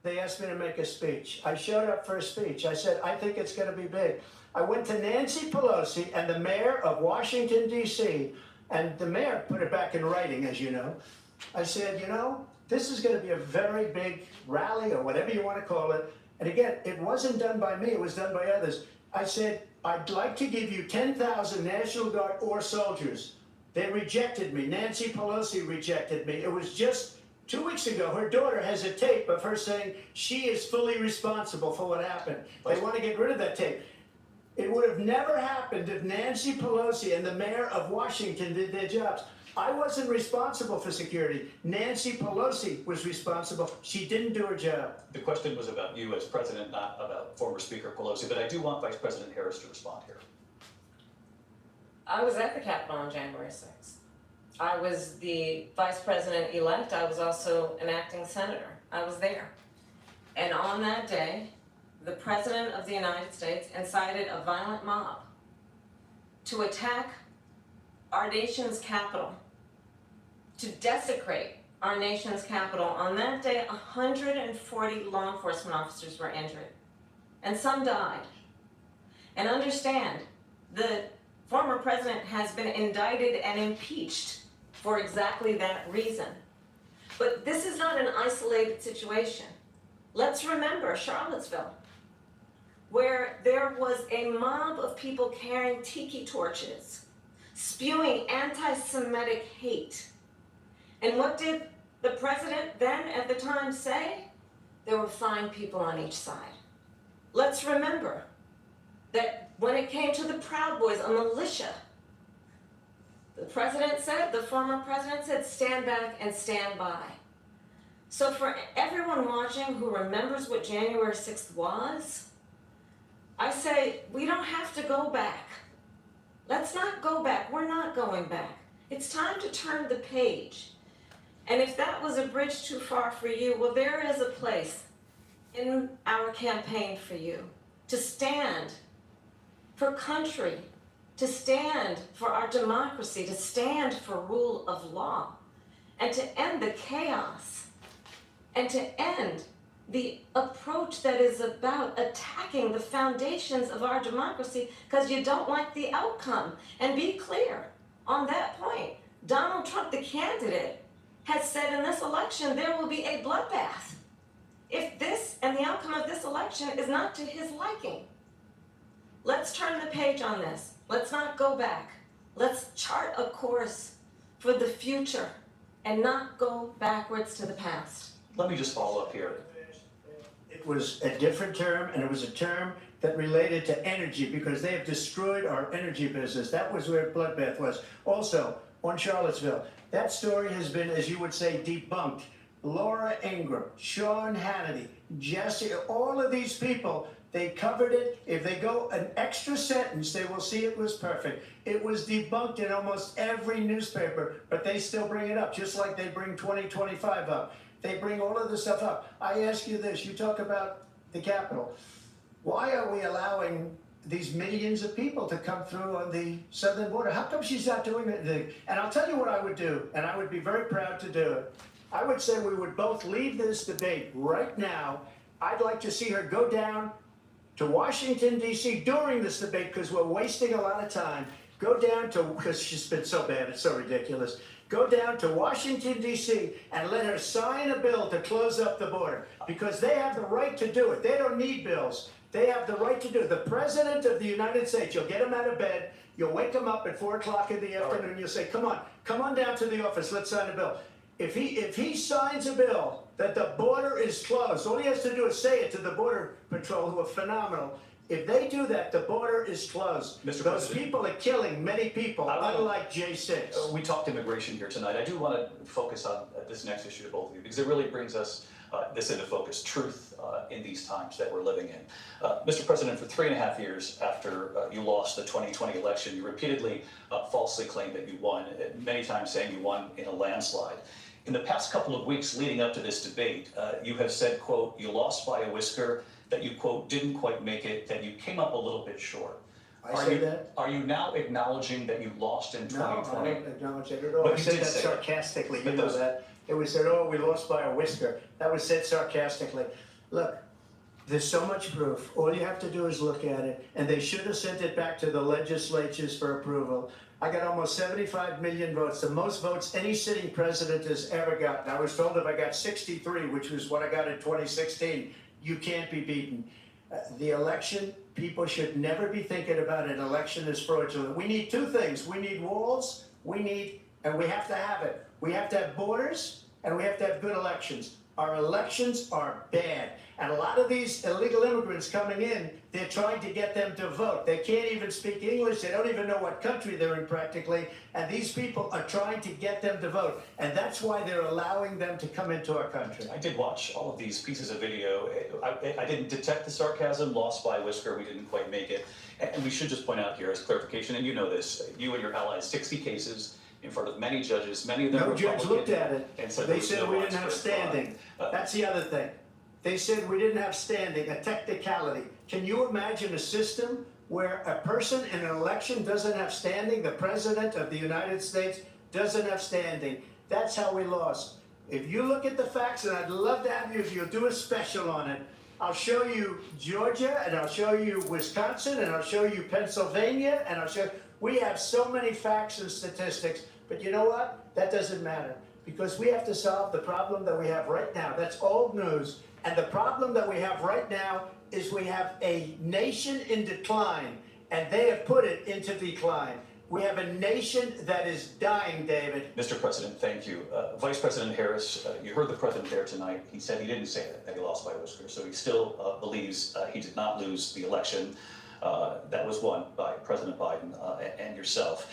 they asked me to make a speech. I showed up for a speech. I said, I think it's going to be big. I went to Nancy Pelosi and the mayor of Washington, D.C., and the mayor put it back in writing, as you know. I said, you know, this is going to be a very big rally or whatever you want to call it. And again, it wasn't done by me, it was done by others. I said, I'd like to give you 10,000 National Guard or soldiers. They rejected me. Nancy Pelosi rejected me. It was just 2 weeks ago. Her daughter has a tape of her saying she is fully responsible for what happened. They want to get rid of that tape. It would have never happened if Nancy Pelosi and the mayor of Washington did their jobs. I wasn't responsible for security. Nancy Pelosi was responsible. She didn't do her job. The question was about you as president, not about former Speaker Pelosi, but I do want Vice President Harris to respond here. I was at the Capitol on January 6th. I was the vice president-elect. I was also an acting senator. I was there. And on that day, the President of the United States incited a violent mob to attack our nation's capital, to desecrate our nation's capital. On that day, 140 law enforcement officers were injured, and some died. And understand, the former president has been indicted and impeached for exactly that reason. But this is not an isolated situation. Let's remember Charlottesville, where there was a mob of people carrying tiki torches, spewing anti-Semitic hate. And what did the president then at the time say? There were fine people on each side. Let's remember that when it came to the Proud Boys, a militia, the former president said, stand back and stand by. So for everyone watching who remembers what January 6th was, I say, we don't have to go back. Let's not go back. We're not going back. It's time to turn the page. And if that was a bridge too far for you, well, there is a place in our campaign for you to stand for country, to stand for our democracy, to stand for rule of law, and to end the chaos, and to end the approach that is about attacking the foundations of our democracy because you don't like the outcome. And be clear on that point. Donald Trump, the candidate, has said in this election there will be a bloodbath if this and the outcome of this election is not to his liking. Let's turn the page on this. Let's not go back. Let's chart a course for the future and not go backwards to the past. Let me just follow up here. It was a different term, and it was a term that related to energy because they have destroyed our energy business. That was where bloodbath was. Also, on Charlottesville, that story has been, as you would say, debunked. Laura Ingraham, Sean Hannity, Jesse, all of these people, they covered it. If they go an extra sentence, they will see it was perfect. It was debunked in almost every newspaper, but they still bring it up, just like they bring 2025 up. They bring all of this stuff up. I ask you this, you talk about the Capitol. Why are we allowing these millions of people to come through on the southern border. How come she's not doing it? And I'll tell you what I would do, and I would be very proud to do it. I would say we would both leave this debate right now. I'd like to see her go down to Washington, D.C. during this debate, because we're wasting a lot of time. Go down to, because she's been so bad, it's so ridiculous. Go down to Washington, D.C. and let her sign a bill to close up the border, because they have the right to do it. They don't need bills. They have the right to do it. The President of the United States, you'll get him out of bed, you'll wake him up at 4 o'clock in the afternoon, you'll say, come on down to the office, let's sign a bill. If he signs a bill that the border is closed, all he has to do is say it to the Border Patrol, who are phenomenal. If they do that, the border is closed. Mr. Those President, people are killing many people, unlike J6. We talked immigration here tonight. I do want to focus on this next issue to both of you, because it really brings us this into focus, truth in these times that we're living in. Mr. President, for 3.5 years after you lost the 2020 election, you repeatedly falsely claimed that you won, many times saying you won in a landslide. In the past couple of weeks leading up to this debate, you have said, quote, you lost by a whisker, that you, quote, didn't quite make it, that you came up a little bit short. Are you now acknowledging that you lost in 2020? No, I don't acknowledge it at all. But I you said did that say sarcastically, But you know those- that. It was said, oh, we lost by a whisker. That was said sarcastically. Look, there's so much proof. All you have to do is look at it. And they should have sent it back to the legislatures for approval. I got almost 75 million votes, the most votes any sitting president has ever gotten. I was told if I got 63, which was what I got in 2016, you can't be beaten. The election, people should never be thinking about an election as fraudulent. We need two things. We need walls, and we have to have it. We have to have borders, and we have to have good elections. Our elections are bad. And a lot of these illegal immigrants coming in, they're trying to get them to vote. They can't even speak English. They don't even know what country they're in practically. And these people are trying to get them to vote. And that's why they're allowing them to come into our country. I did watch all of these pieces of video. I didn't detect the sarcasm, lost by a whisker, we didn't quite make it. And we should just point out here as clarification, and you know this, you and your allies, 60 cases in front of many judges, many of them No judge Republican, looked at it. and said They said we didn't have widespread fraud. standing. That's the other thing. They said we didn't have standing, a technicality. Can you imagine a system where a person in an election doesn't have standing? The President of the United States doesn't have standing. That's how we lost. If you look at the facts, and I'd love to have you, if you'll do a special on it, I'll show you Georgia, and I'll show you Wisconsin, and I'll show you Pennsylvania, and we have so many facts and statistics, but you know what? That doesn't matter, because we have to solve the problem that we have right now. That's old news. And the problem that we have right now is we have a nation in decline, and they have put it into decline. We have a nation that is dying, David. Mr. President, thank you. Vice President Harris, you heard the president there tonight. He said he didn't say that he lost by a whisker, so he still believes he did not lose the election that was won by President Biden and yourself.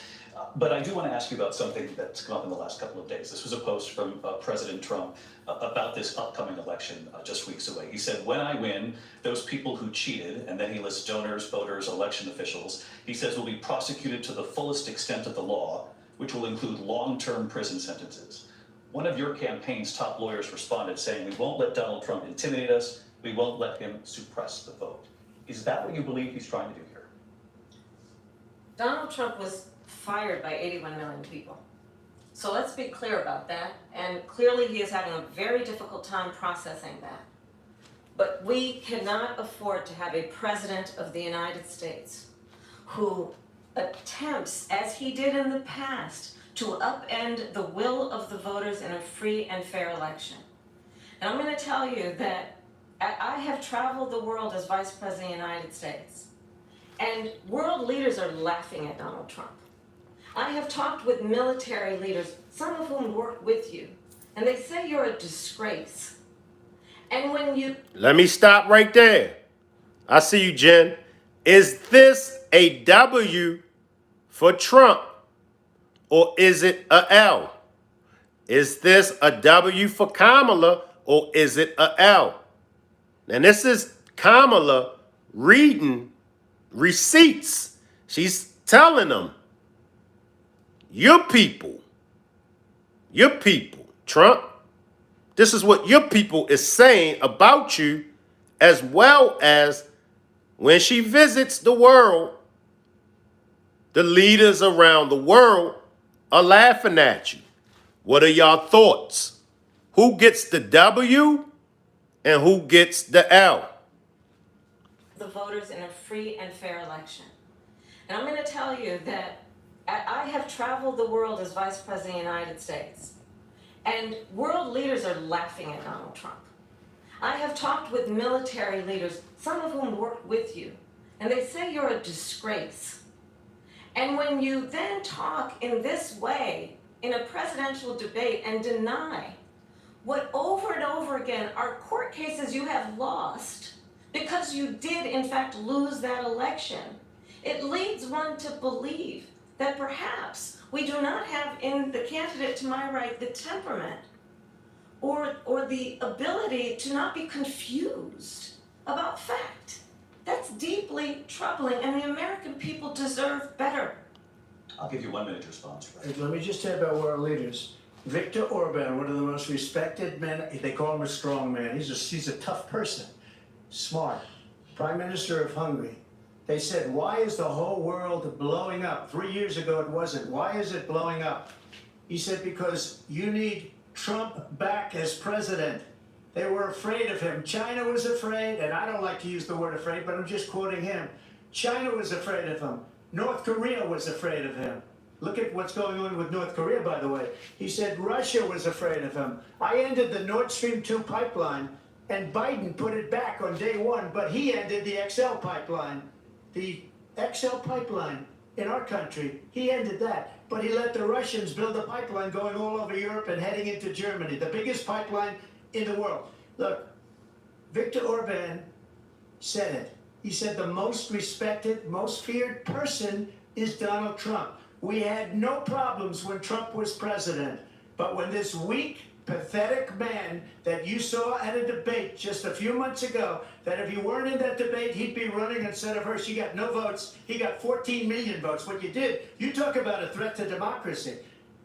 But I do want to ask you about something that's come up in the last couple of days. This was a post from President Trump about this upcoming election just weeks away. He said, when I win, those people who cheated, and then he lists donors, voters, election officials, he says will be prosecuted to the fullest extent of the law, which will include long-term prison sentences. One of your campaign's top lawyers responded saying, we won't let Donald Trump intimidate us, we won't let him suppress the vote. Is that what you believe he's trying to do here? Donald Trump was fired by 81 million people. So let's be clear about that. And clearly he is having a very difficult time processing that. But we cannot afford to have a president of the United States who attempts, as he did in the past, to upend the will of the voters in a free and fair election. And I'm going to tell you that I have traveled the world as Vice President of the United States, and world leaders are laughing at Donald Trump. I have talked with military leaders, some of whom work with you, and they say you're a disgrace. And when you... Let me stop right there. I see you, Jen. Is this a W for Trump, or is it a L? Is this a W for Kamala, or is it a L? And this is Kamala reading receipts. She's telling them, your people, Trump, this is what your people is saying about you, as well as when she visits the world, the leaders around the world are laughing at you. What are y'all thoughts? Who gets the W and who gets the L? The voters in a free and fair election. And I'm going to tell you that I have traveled the world as Vice President of the United States, and world leaders are laughing at Donald Trump. I have talked with military leaders, some of whom worked with you, and they say you're a disgrace. And when you then talk in this way in a presidential debate and deny what over and over again are court cases you have lost because you did in fact lose that election, it leads one to believe that perhaps we do not have in the candidate to my right the temperament or the ability to not be confused about fact. That's deeply troubling, and the American people deserve better. I'll give you 1 minute to respond. Let me just say about world leaders. Viktor Orban, one of the most respected men, they call him a strong man. He's a tough person, smart. Prime Minister of Hungary. They said, why is the whole world blowing up? 3 years ago it wasn't. Why is it blowing up? He said, because you need Trump back as president. They were afraid of him. China was afraid, and I don't like to use the word afraid, but I'm just quoting him. China was afraid of him. North Korea was afraid of him. Look at what's going on with North Korea, by the way. He said Russia was afraid of him. I ended the Nord Stream 2 pipeline, and Biden put it back on day one, but he ended the XL pipeline. The XL pipeline in our country, he ended that. But he let the Russians build a pipeline going all over Europe and heading into Germany, the biggest pipeline in the world. Look, Viktor Orban said it. He said the most respected, most feared person is Donald Trump. We had no problems when Trump was president. But when this weak, pathetic man that you saw at a debate just a few months ago, that if you weren't in that debate, he'd be running instead of her. She got no votes. He got 14 million votes. What you did, you talk about a threat to democracy.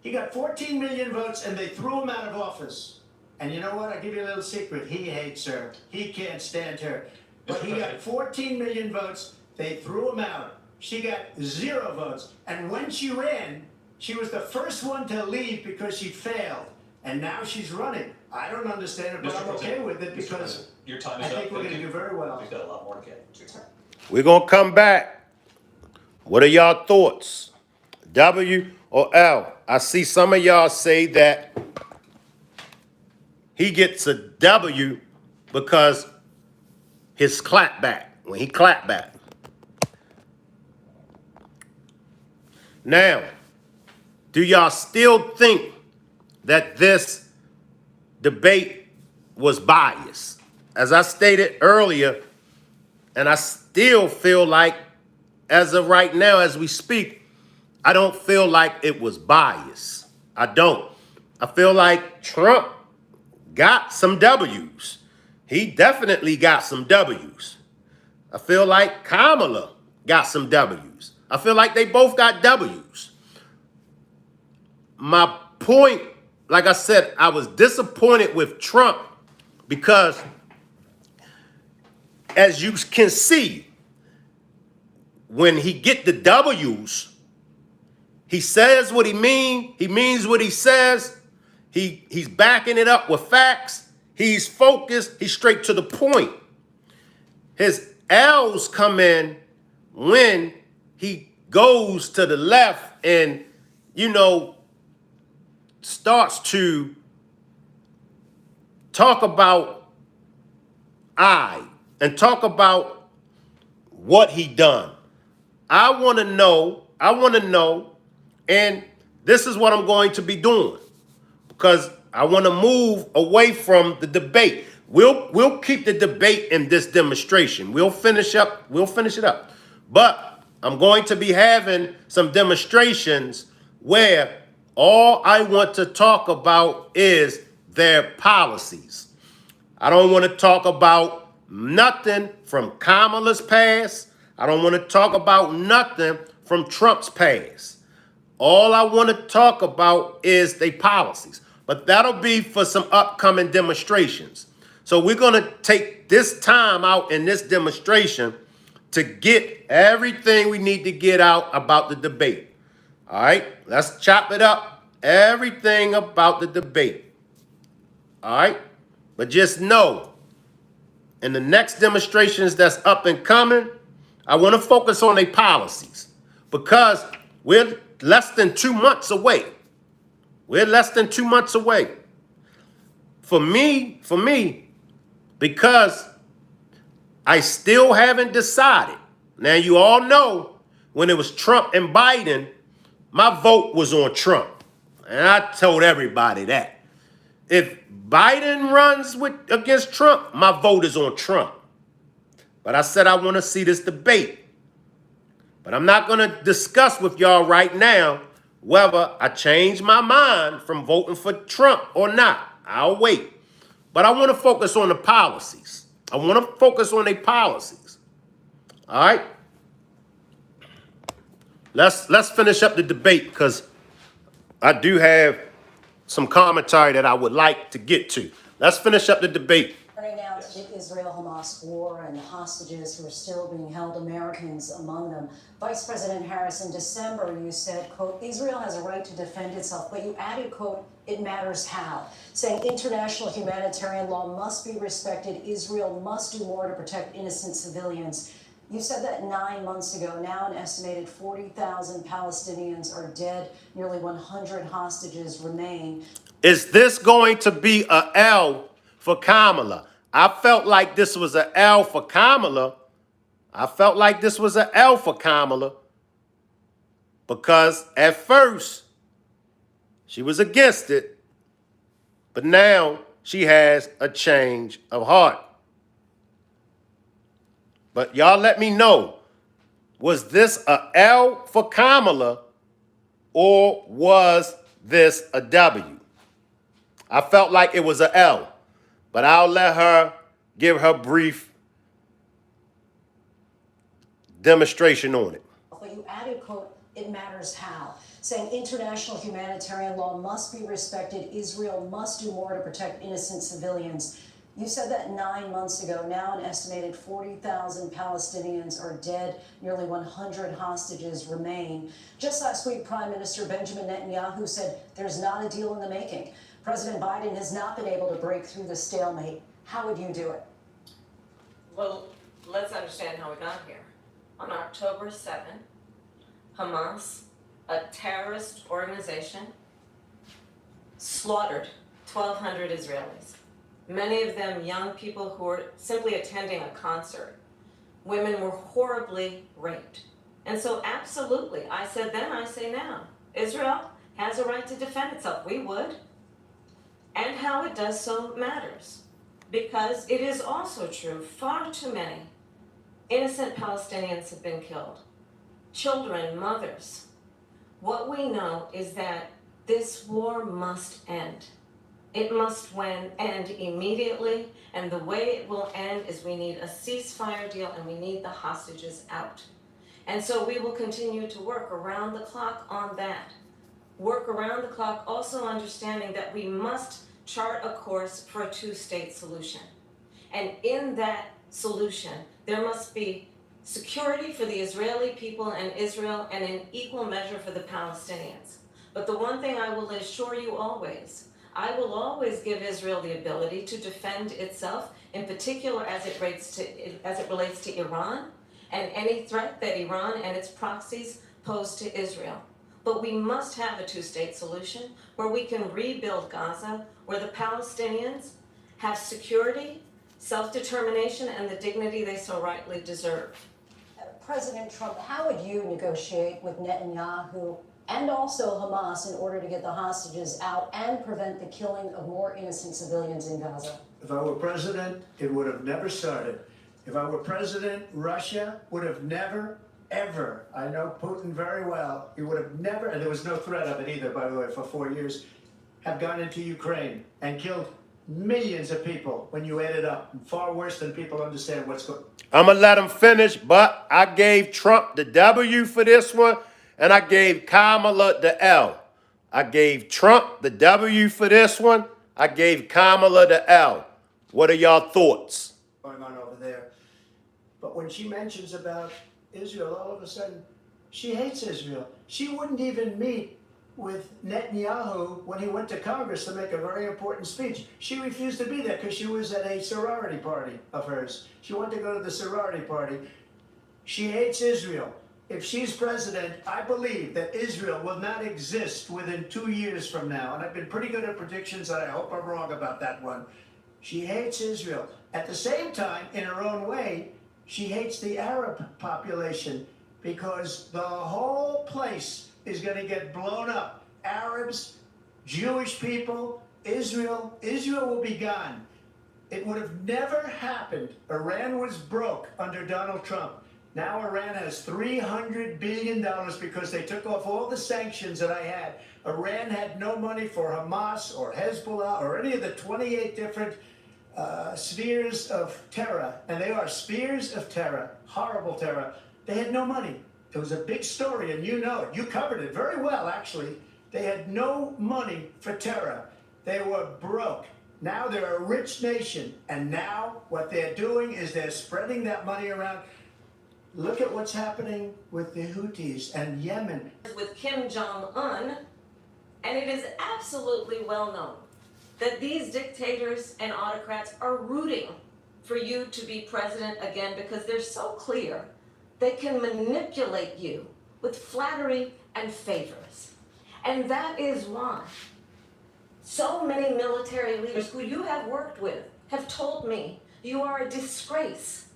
He got 14 million votes, and they threw him out of office. And you know what? I'll give you a little secret. He hates her. He can't stand her. But he got 14 million votes. They threw him out. She got 0 votes. And when she ran, she was the first one to leave because she failed. And now she's running. I don't understand it, but I'm okay with it because your time is I think up. we're going to do very well. We've got a lot more to get to. We're going to come back. What are y'all thoughts? W or L? I see some of y'all say that he gets a W because his clap back, when he clapped back. Now, do y'all still think that this debate was biased? As I stated earlier, and I still feel like, as of right now, as we speak, I don't feel like it was biased. I don't. I feel like Trump got some W's. He definitely got some W's. I feel like Kamala got some W's. I feel like they both got W's. My point, like I said, I was disappointed with Trump because, as you can see, when he get the W's, he says what he means what he says, he's backing it up with facts, he's focused, he's straight to the point. His L's come in when he goes to the left and, starts to talk about and talk about what he done. I want to know, and this is what I'm going to be doing because I want to move away from the debate. We'll keep the debate in this demonstration. We'll finish it up. But I'm going to be having some demonstrations where all I want to talk about is their policies. I don't want to talk about nothing from Kamala's past. I don't want to talk about nothing from Trump's past. All I want to talk about is their policies. But that'll be for some upcoming demonstrations. So we're going to take this time out in this demonstration to get everything we need to get out about the debate. All right, let's chop it up. Everything about the debate. All right, but just know, in the next demonstrations that's up and coming, I want to focus on their policies because we're less than 2 months away. We're less than 2 months away. For me, because I still haven't decided. Now, you all know when it was Trump and Biden, my vote was on Trump. And I told everybody that. If Biden runs against Trump, my vote is on Trump. But I said I want to see this debate. But I'm not going to discuss with y'all right now whether I change my mind from voting for Trump or not. I'll wait. But I want to focus on the policies. I want to focus on their policies. All right? Let's finish up the debate because I do have some commentary that I would like to get to. Let's finish up the debate. Turning now to the Israel-Hamas war and the hostages who are still being held, Americans among them. Vice President Harris, in December, you said, quote, Israel has a right to defend itself, but you added, quote, it matters how, saying international humanitarian law must be respected. Israel must do more to protect innocent civilians. You said that 9 months ago. Now an estimated 40,000 Palestinians are dead. Nearly 100 hostages remain. Is this going to be a L for Kamala? I felt like this was a L for Kamala. I felt like this was a L for Kamala because at first she was against it, but now she has a change of heart. But y'all let me know, was this a L for Kamala or was this a W? I felt like it was a L, but I'll let her give her brief demonstration on it. But you added, quote, it matters how, saying international humanitarian law must be respected. Israel must do more to protect innocent civilians. You said that 9 months ago. Now an estimated 40,000 Palestinians are dead. Nearly 100 hostages remain. Just last week, Prime Minister Benjamin Netanyahu said there's not a deal in the making. President Biden has not been able to break through the stalemate. How would you do it? Well, let's understand how we got here. On October 7th, Hamas, a terrorist organization, slaughtered 1,200 Israelis. Many of them young people who were simply attending a concert. Women were horribly raped. And so absolutely, I said then, I say now, Israel has a right to defend itself. We would. And how it does so matters. Because it is also true, far too many innocent Palestinians have been killed. Children, mothers. What we know is that this war must end. It must end immediately, and the way it will end is we need a ceasefire deal and we need the hostages out. And so we will continue to work around the clock on that. Work around the clock, also understanding that we must chart a course for a two-state solution. And in that solution, there must be security for the Israeli people and Israel, and an equal measure for the Palestinians. But the one thing I will assure you always, I will always give Israel the ability to defend itself, in particular as it relates to Iran and any threat that Iran and its proxies pose to Israel. But we must have a two-state solution where we can rebuild Gaza, where the Palestinians have security, self-determination, and the dignity they so rightly deserve. President Trump, how would you negotiate with Netanyahu and also Hamas in order to get the hostages out and prevent the killing of more innocent civilians in Gaza? If I were president, it would have never started. If I were president, Russia would have never, ever, I know Putin very well, he would have never, and there was no threat of it either, by the way, for 4 years, have gone into Ukraine and killed millions of people when you add it up. Far worse than people understand what's going on. I'm going to let him finish, but I gave Trump the W for this one, and I gave Kamala the L. I gave Trump the W for this one. I gave Kamala the L. What are y'all thoughts? Going on over there. But when she mentions about Israel, all of a sudden, she hates Israel. She wouldn't even meet with Netanyahu when he went to Congress to make a very important speech. She refused to be there because she was at a sorority party of hers. She wanted to go to the sorority party. She hates Israel. If she's president, I believe that Israel will not exist within 2 years from now. And I've been pretty good at predictions, and I hope I'm wrong about that one. She hates Israel. At the same time, in her own way, she hates the Arab population because the whole place is going to get blown up. Arabs, Jewish people, Israel will be gone. It would have never happened. Iran was broke under Donald Trump. Now Iran has $300 billion because they took off all the sanctions that I had. Iran had no money for Hamas or Hezbollah or any of the 28 different spheres of terror. And they are spheres of terror, horrible terror. They had no money. It was a big story, and you know it. You covered it very well, actually. They had no money for terror. They were broke. Now they're a rich nation, and now what they're doing is they're spreading that money around. Look at what's happening with the Houthis and Yemen. With Kim Jong-un, and it is absolutely well known that these dictators and autocrats are rooting for you to be president again because they're so clear they can manipulate you with flattery and favors. And that is why so many military leaders who you have worked with have told me you are a disgrace.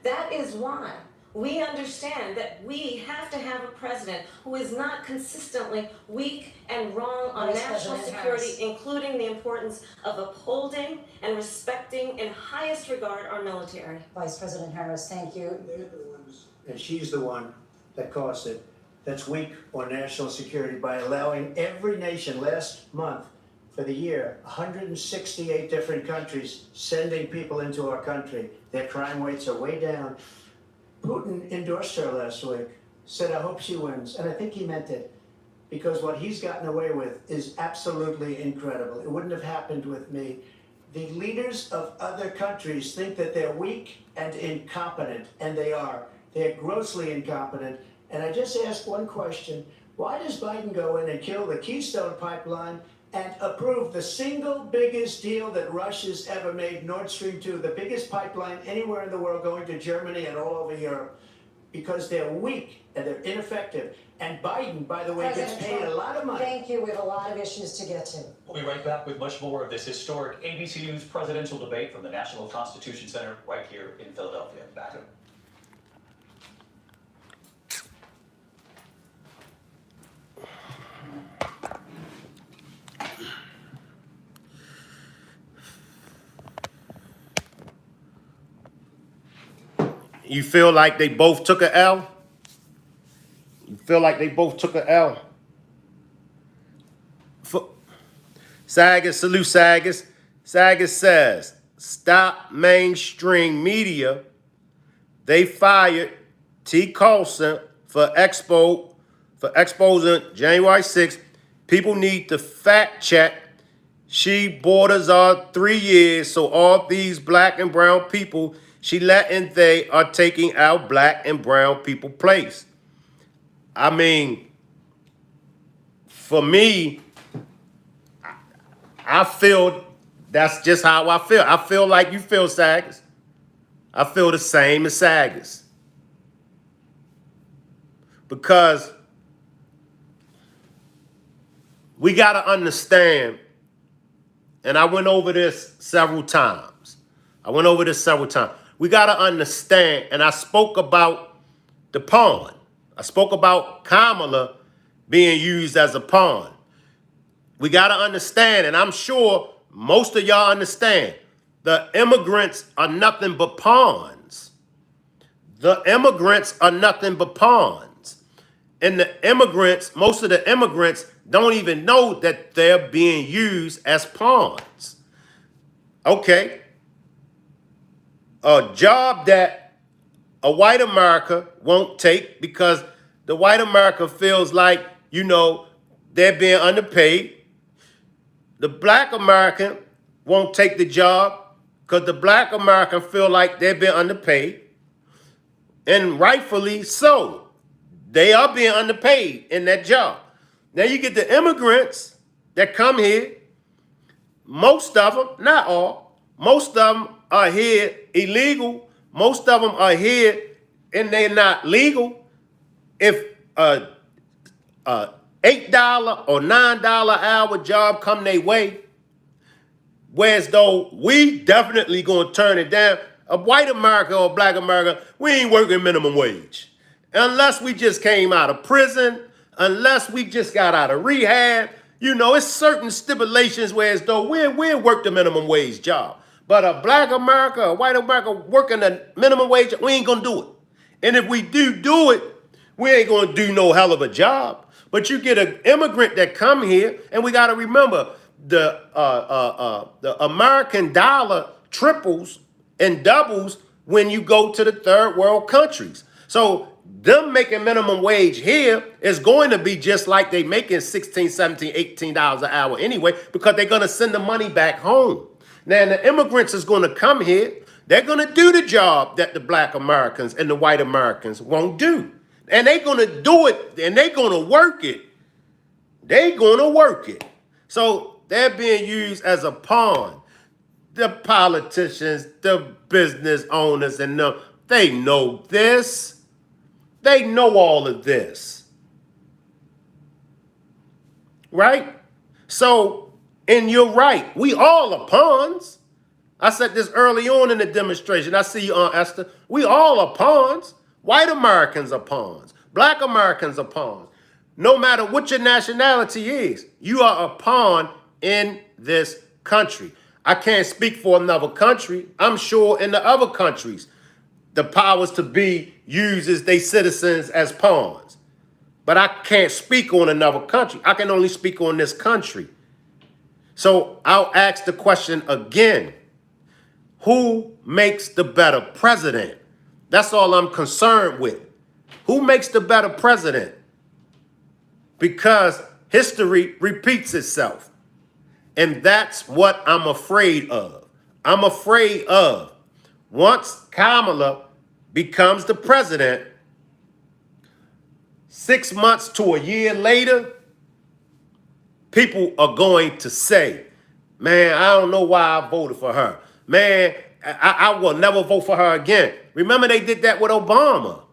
That is why we understand that we have to have a president who is not consistently weak and wrong on Vice national President security, Harris. including the importance of upholding and respecting in highest regard our military. Vice President Harris, thank you. They're the ones, and she's the one that caused it, that's weak on national security by allowing every nation last month for the year, 168 different countries sending people into our country. Their crime rates are way down. Putin endorsed her last week, said, I hope she wins. And I think he meant it, because what he's gotten away with is absolutely incredible. It wouldn't have happened with me. The leaders of other countries think that they're weak and incompetent, and they are. They're grossly incompetent. And I just ask one question. Why does Biden go in and kill the Keystone Pipeline and approve the single biggest deal that Russia's ever made, Nord Stream 2, the biggest pipeline anywhere in the world going to Germany and all over Europe? Because they're weak and they're ineffective. And Biden, by the way, gets paid a lot of money. Thank you. We have a lot of issues to get to. We'll be right back with much more of this historic ABC News presidential debate from the National Constitution Center right here in Philadelphia. Back up. You feel like they both took a L? You feel like they both took a L? Sagas, salute Sagas. Sagas says, stop mainstream media. They fired T. Coulson for exposing January 6th. People need to fact check. She borders are 3 years, so all these black and brown people she letting they are taking our black and brown people place. I mean, for me, I feel that's just how I feel. I feel like you feel, Sagas. I feel the same as Sagas. Because we got to understand, and I went over this several times. We got to understand, and I spoke about the pawn. I spoke about Kamala being used as a pawn. We got to understand, and I'm sure most of y'all understand, the immigrants are nothing but pawns. The immigrants are nothing but pawns. And the immigrants, most of the immigrants don't even know that they're being used as pawns. Okay. A job that a white America won't take because the white America feels like, you know, they're being underpaid. The black American won't take the job because the black American feel like they're being underpaid. and rightfully so. They are being underpaid in that job. Now you get the immigrants that come here. Most of them, not all, most of them are here illegal. Most of them are here and they're not legal. If a $8 or $9 hour job come their way, whereas though we definitely gonna turn it down. A white America or black America, we ain't working minimum wage. Unless we just came out of prison, unless we just got out of rehab. You know, it's certain stipulations whereas though we'll work the minimum wage job. But a black America, a white America working the minimum wage, we ain't gonna do it. And if we do it, we ain't gonna do no hell of a job. But you get an immigrant that come here, and we gotta remember, the American dollar triples and doubles when you go to the third world countries. So them making minimum wage here is going to be just like they making $16, $17, $18 an hour anyway, because they're going to send the money back home. Now, the immigrants is going to come here. They're going to do the job that the black Americans and the white Americans won't do. And they're going to do it, and they're going to work it. They're going to work it. So they're being used as a pawn. The politicians, the business owners, and them, they know this. They know all of this. Right? So, and you're right. We all are pawns. I said this early on in the demonstration. I see you, Aunt Esther. We all are pawns. White Americans are pawns. Black Americans are pawns. No matter what your nationality is, you are a pawn in this country. I can't speak for another country. I'm sure in the other countries, the powers to be uses their citizens as pawns. But I can't speak on another country. I can only speak on this country. So I'll ask the question again. Who makes the better president? That's all I'm concerned with. Who makes the better president? Because history repeats itself. And that's what I'm afraid of. I'm afraid of once Kamala becomes the president, 6 months to a year later, people are going to say, man, I don't know why I voted for her. Man, I will never vote for her again. Remember they did that with Obama.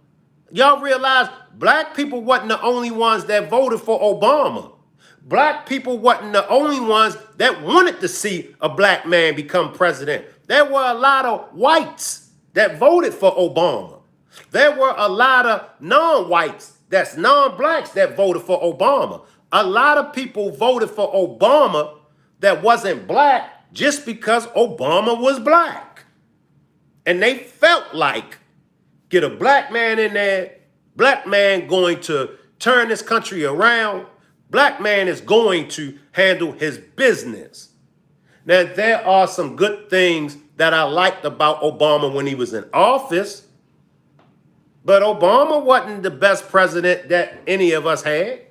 Y'all realize black people wasn't the only ones that voted for Obama. Black people wasn't the only ones that wanted to see a black man become president. There were a lot of whites that voted for Obama. There were a lot of non-whites, that's non-blacks, that voted for Obama. A lot of people voted for Obama that wasn't black just because Obama was black. And they felt like, get a black man in there, black man going to turn this country around, black man is going to handle his business. Now, there are some good things that I liked about Obama when he was in office, but Obama wasn't the best president that any of us had.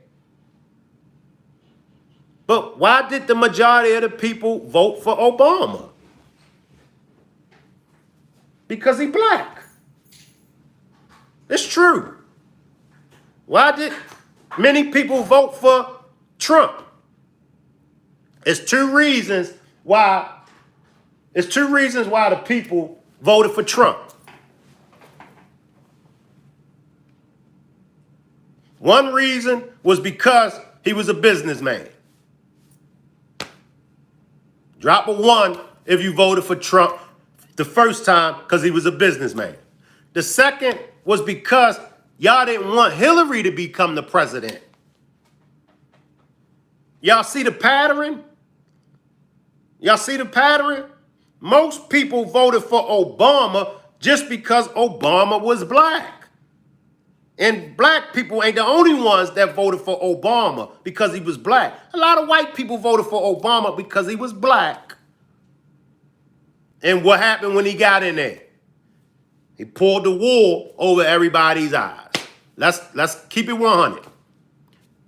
But why did the majority of the people vote for Obama? Because he black. It's true. Why did many people vote for Trump? It's two reasons why the people voted for Trump. One reason was because he was a businessman. Drop a one if you voted for Trump the first time because he was a businessman. The second was because y'all didn't want Hillary to become the president. Y'all see the pattern? Y'all see the pattern? Most people voted for Obama just because Obama was black. And black people ain't the only ones that voted for Obama because he was black. A lot of white people voted for Obama because he was black. And what happened when he got in there? He pulled the wool over everybody's eyes. Let's keep it 100.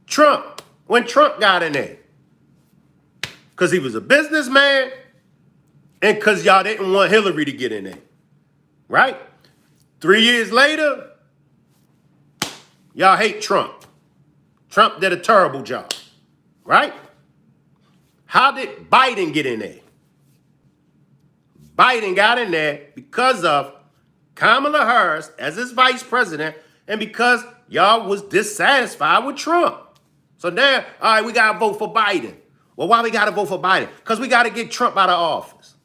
Trump, when Trump got in there, because he was a businessman and because y'all didn't want Hillary to get in there, right? 3 years later, y'all hate Trump. Trump did a terrible job, right? How did Biden get in there? Biden got in there because of Kamala Harris as his vice president and because y'all was dissatisfied with Trump. So now, all right, we got to vote for Biden. Well, why we got to vote for Biden? Because we got to get Trump out of office.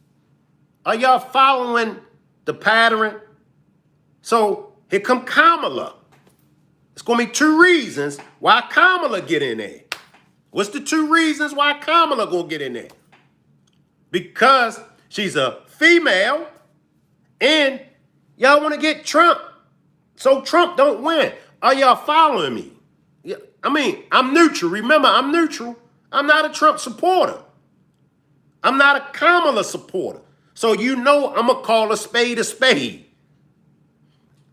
Are y'all following the pattern? So here come Kamala. It's going to be 2 reasons why Kamala get in there. What's the 2 reasons why Kamala going to get in there? Because she's a female and y'all want to get Trump so Trump don't win. Are y'all following me? Yeah, I mean, I'm neutral. Remember, I'm neutral. I'm not a Trump supporter. I'm not a Kamala supporter. So you know I'm going to call a spade a spade.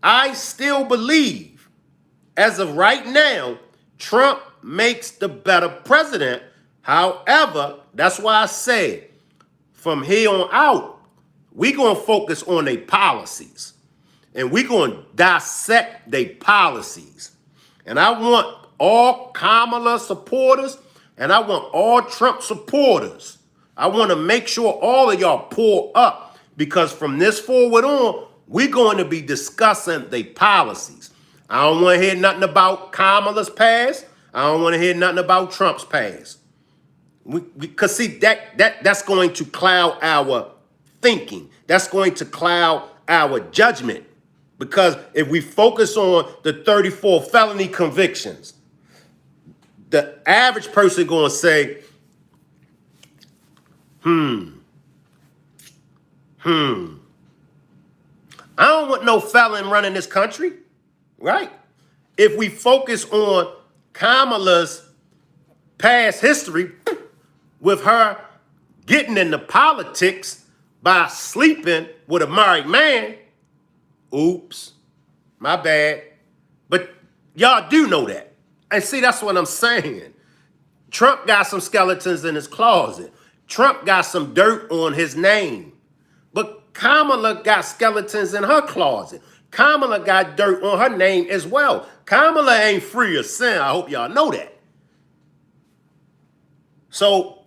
I still believe, as of right now, Trump makes the better president. However, that's why I say from here on out, we're going to focus on their policies. And we're going to dissect their policies. And I want all Kamala supporters and I want all Trump supporters. I want to make sure all of y'all pull up because from this forward on, we're going to be discussing their policies. I don't want to hear nothing about Kamala's past. I don't want to hear nothing about Trump's past. Because see, that's going to cloud our thinking. That's going to cloud our judgment. Because if we focus on the 34 felony convictions, the average person going to say, I don't want no felon running this country, right? If we focus on Kamala's past history with her getting into politics by sleeping with a married man, oops, my bad. But y'all do know that. And see, that's what I'm saying. Trump got some skeletons in his closet. Trump got some dirt on his name. But Kamala got skeletons in her closet. Kamala got dirt on her name as well. Kamala ain't free of sin. I hope y'all know that. So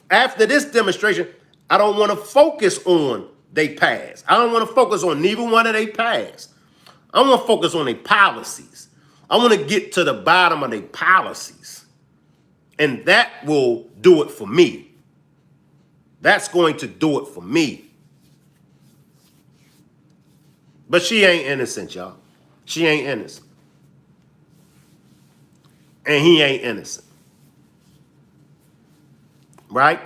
after this demonstration, I don't want to focus on their past. I don't want to focus on neither one of their past. I want to focus on their policies. I want to get to the bottom of their policies. And that will do it for me. That's going to do it for me. But she ain't innocent, y'all. She ain't innocent. And he ain't innocent. Right?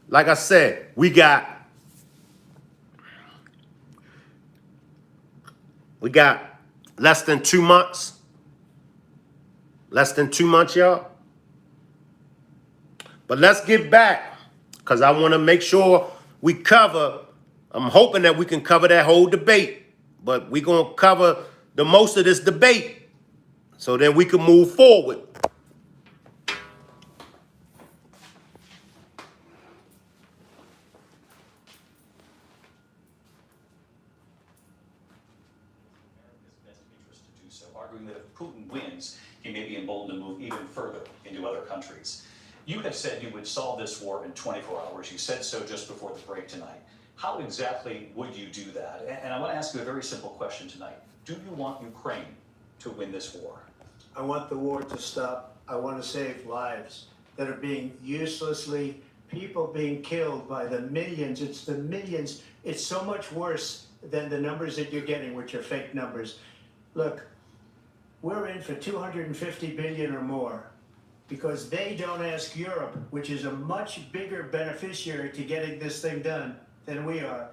Like I said, we got less than 2 months. Less than 2 months, y'all. But let's get back because I want to make sure we cover. I'm hoping that we can cover that whole debate, but we're going to cover the most of this debate so then we can move forward. Arguing that if Putin wins, he may be emboldened to move even further into other countries. You have said you would solve this war in 24 hours. You said so just before the break tonight. How exactly would you do that? And I want to ask you a very simple question tonight. Do you want Ukraine to win this war? I want the war to stop. I want to save lives that are being uselessly, people being killed by the millions. It's the millions. It's so much worse than the numbers that you're getting, which are fake numbers. Look, we're in for 250 billion or more because they don't ask Europe, which is a much bigger beneficiary to getting this thing done than we are.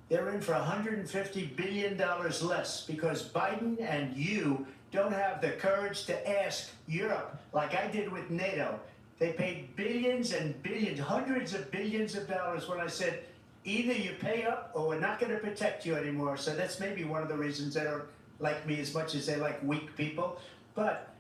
They're in for $150 billion less because Biden and you don't have the courage to ask Europe like I did with NATO. They paid billions and billions, hundreds of billions of dollars when I said, either you pay up or we're not going to protect you anymore. So that's maybe one of the reasons they don't like me as much as they like weak people. But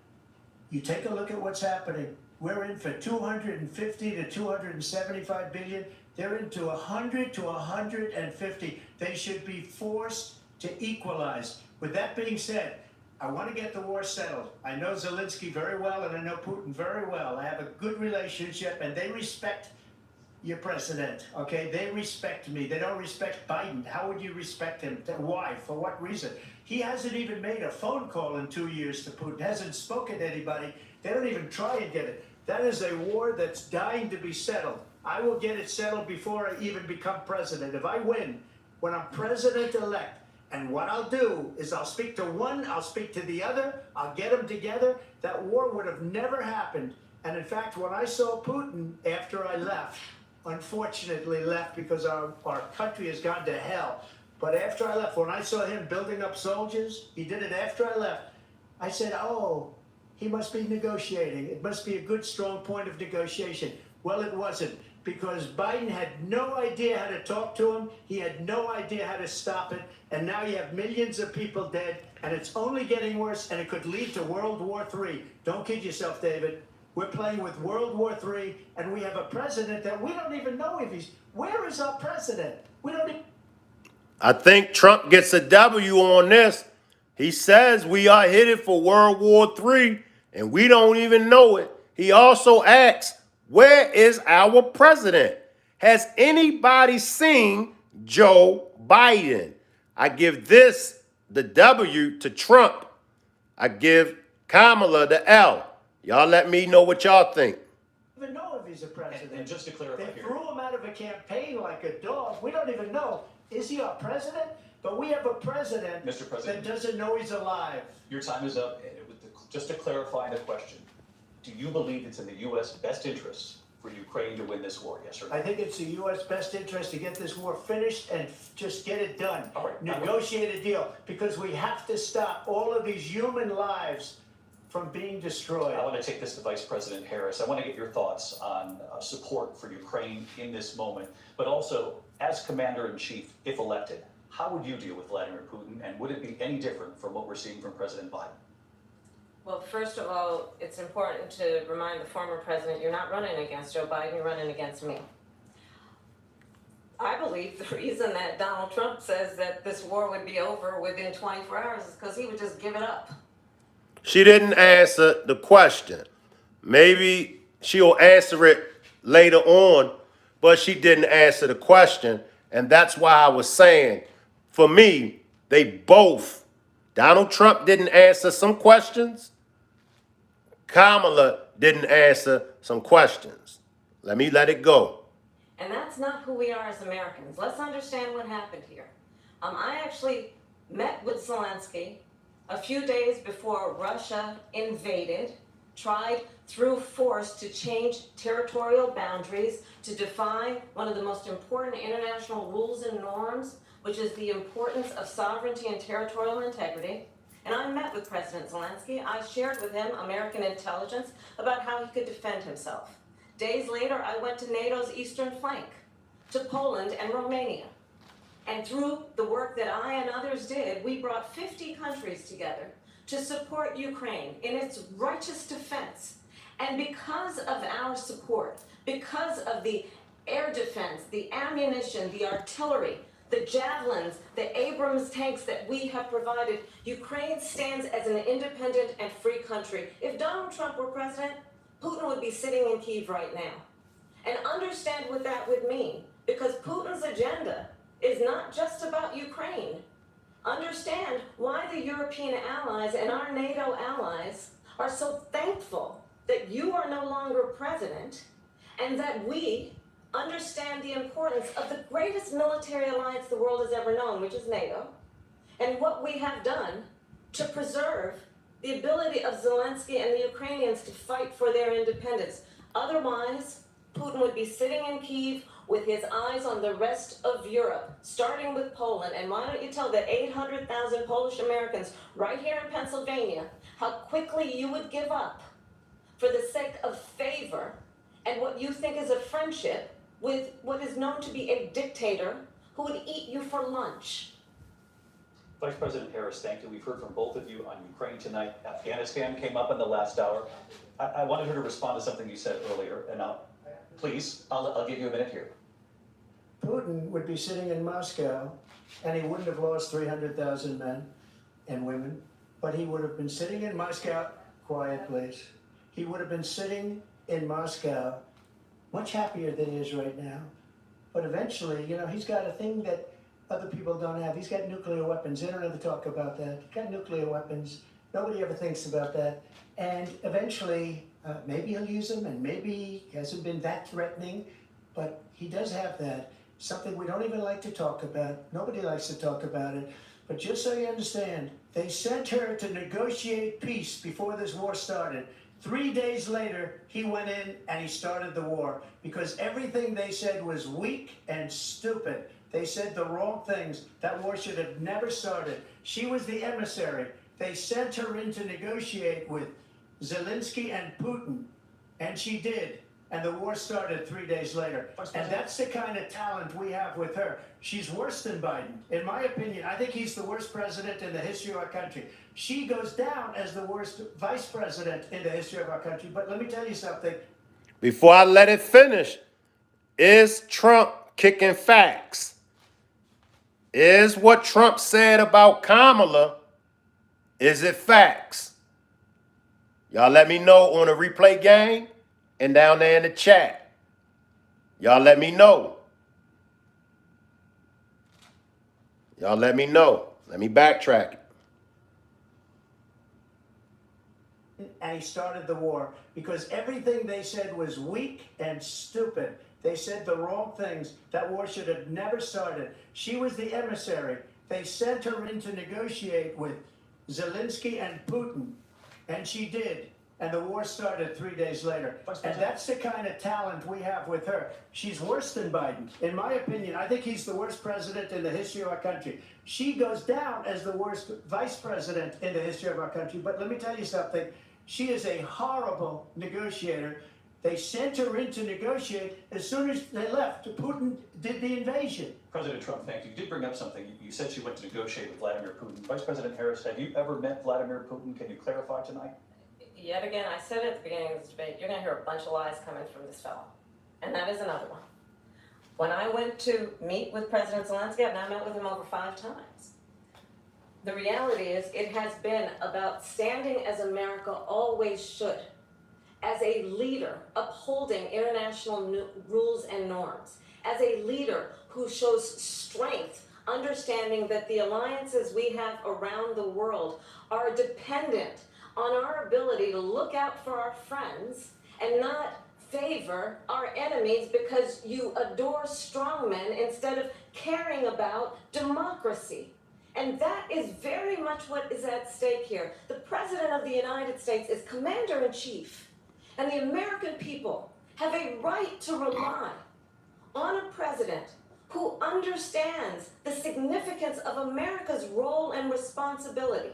you take a look at what's happening. We're in for 250 to 275 billion. They're into 100 to 150. They should be forced to equalize. With that being said, I want to get the war settled. I know Zelensky very well, and I know Putin very well. I have a good relationship, and they respect your president, okay? They respect me. They don't respect Biden. How would you respect him? Why? For what reason? He hasn't even made a phone call in 2 years to Putin, hasn't spoken to anybody. They don't even try and get it. That is a war that's dying to be settled. I will get it settled before I even become president. If I win, when I'm president-elect, and what I'll do is I'll speak to one, I'll speak to the other, I'll get them together. That war would have never happened. And in fact, when I saw Putin after I left, unfortunately left because our country has gone to hell. But after I left, when I saw him building up soldiers, he did it after I left, I said, oh, he must be negotiating. It must be a good, strong point of negotiation. Well, it wasn't, because Biden had no idea how to talk to him. He had no idea how to stop it. And now you have millions of people dead, and it's only getting worse, and it could lead to World War III. Don't kid yourself, David. We're playing with World War III, and we have a president that we don't even know if he's... Where is our president? We don't even... I think Trump gets a W on this. He says we are headed for World War III, and we don't even know it. He also asks, where is our president? Has anybody seen Joe Biden? I give this the W to Trump. I give Kamala the L. Y'all let me know what y'all think. even know if he's a president. And just to clarify They here. threw him out of a campaign like a dog. We don't even know. Is he our president? But we have a president, Mr. President. that doesn't know he's alive. Your time is up. Just to clarify the question, do you believe it's in the U.S. best interests for Ukraine to win this war, yes or no? I think it's the U.S. best interest to get this war finished and just get it done. All right. Negotiate a deal, because we have to stop all of these human lives from being destroyed. I want to take this to Vice President Harris. I want to get your thoughts on support for Ukraine in this moment, but also as Commander-in-Chief, if elected, how would you deal with Vladimir Putin, and would it be any different from what we're seeing from President Biden? Well, first of all, it's important to remind the former president, you're not running against Joe Biden, you're running against me. I believe the reason that Donald Trump says that this war would be over within 24 hours is because he would just give it up. She didn't answer the question. Maybe she'll answer it later on, but she didn't answer the question. And that's why I was saying, for me, they both, Donald Trump didn't answer some questions. Kamala didn't answer some questions. Let me let it go. And that's not who we are as Americans. Let's understand what happened here. I actually met with Zelensky a few days before Russia invaded, tried through force to change territorial boundaries, to define one of the most important international rules and norms, which is the importance of sovereignty and territorial integrity. And I met with President Zelensky. I shared with him American intelligence about how he could defend himself. Days later, I went to NATO's eastern flank, to Poland and Romania. And through the work that I and others did, we brought 50 countries together to support Ukraine in its righteous defense. And because of our support, because of the air defense, the ammunition, the artillery, the javelins, the Abrams tanks that we have provided, Ukraine stands as an independent and free country. If Donald Trump were president, Putin would be sitting in Kyiv right now. And understand what that would mean, because Putin's agenda is not just about Ukraine. Understand why the European allies and our NATO allies are so thankful that you are no longer president, and that we understand the importance of the greatest military alliance the world has ever known, which is NATO, and what we have done to preserve the ability of Zelensky and the Ukrainians to fight for their independence. Otherwise, Putin would be sitting in Kyiv with his eyes on the rest of Europe, starting with Poland. And why don't you tell the 800,000 Polish Americans right here in Pennsylvania how quickly you would give up for the sake of favor and what you think is a friendship with what is known to be a dictator who would eat you for lunch. Vice President Harris, thank you. We've heard from both of you on Ukraine tonight. Afghanistan came up in the last hour. I wanted her to respond to something you said earlier, and please, I'll give you a minute here. Putin would be sitting in Moscow, and he wouldn't have lost 300,000 men and women, but he would have been sitting in Moscow, quiet please, he would have been sitting in Moscow much happier than he is right now. But eventually, you know, he's got a thing that other people don't have. He's got nuclear weapons. They don't ever talk about that. He's got nuclear weapons. Nobody ever thinks about that. And eventually, maybe he'll use them, and maybe he hasn't been that threatening, but he does have that. Something we don't even like to talk about. Nobody likes to talk about it. But just so you understand, they sent her to negotiate peace before this war started. 3 days later, he went in and he started the war because everything they said was weak and stupid. They said the wrong things. That war should have never started. She was the emissary. They sent her in to negotiate with Zelensky and Putin, and she did. And the war started 3 days later. And that's the kind of talent we have with her. She's worse than Biden. In my opinion, I think he's the worst president in the history of our country. She goes down as the worst vice president in the history of our country. But let me tell you something. Before I let it finish, is Trump kicking facts? Is what Trump said about Kamala, is it facts? Y'all let me know on the replay game and down there in the chat. Y'all let me know. Y'all let me know. Let me backtrack it. And he started the war because everything they said was weak and stupid. They said the wrong things. That war should have never started. She was the emissary. They sent her in to negotiate with Zelensky and Putin, and she did. And the war started 3 days later. And that's the kind of talent we have with her. She's worse than Biden. In my opinion, I think he's the worst president in the history of our country. She goes down as the worst vice president in the history of our country. But let me tell you something. She is a horrible negotiator. They sent her in to negotiate as soon as they left. Putin did the invasion. President Trump, thank you. You did bring up something. You said she went to negotiate with Vladimir Putin. Vice President Harris, have you ever met Vladimir Putin? Can you clarify tonight? Yet again, I said at the beginning of this debate, you're going to hear a bunch of lies coming from this fellow. And that is another one. When I went to meet with President Zelensky, I've now met with him over 5 times. The reality is, it has been about standing as America always should, as a leader upholding international rules and norms, as a leader who shows strength, understanding that the alliances we have around the world are dependent on our ability to look out for our friends and not favor our enemies because you adore strongmen instead of caring about democracy. And that is very much what is at stake here. The President of the United States is Commander-in-Chief, and the American people have a right to rely on a president who understands the significance of America's role and responsibility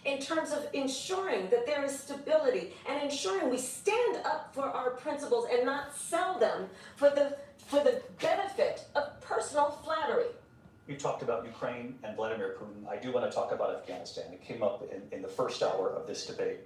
in terms of ensuring that there is stability and ensuring we stand up for our principles and not sell them for the benefit of personal flattery. You talked about Ukraine and Vladimir Putin. I do want to talk about Afghanistan. It came up in the first hour of this debate.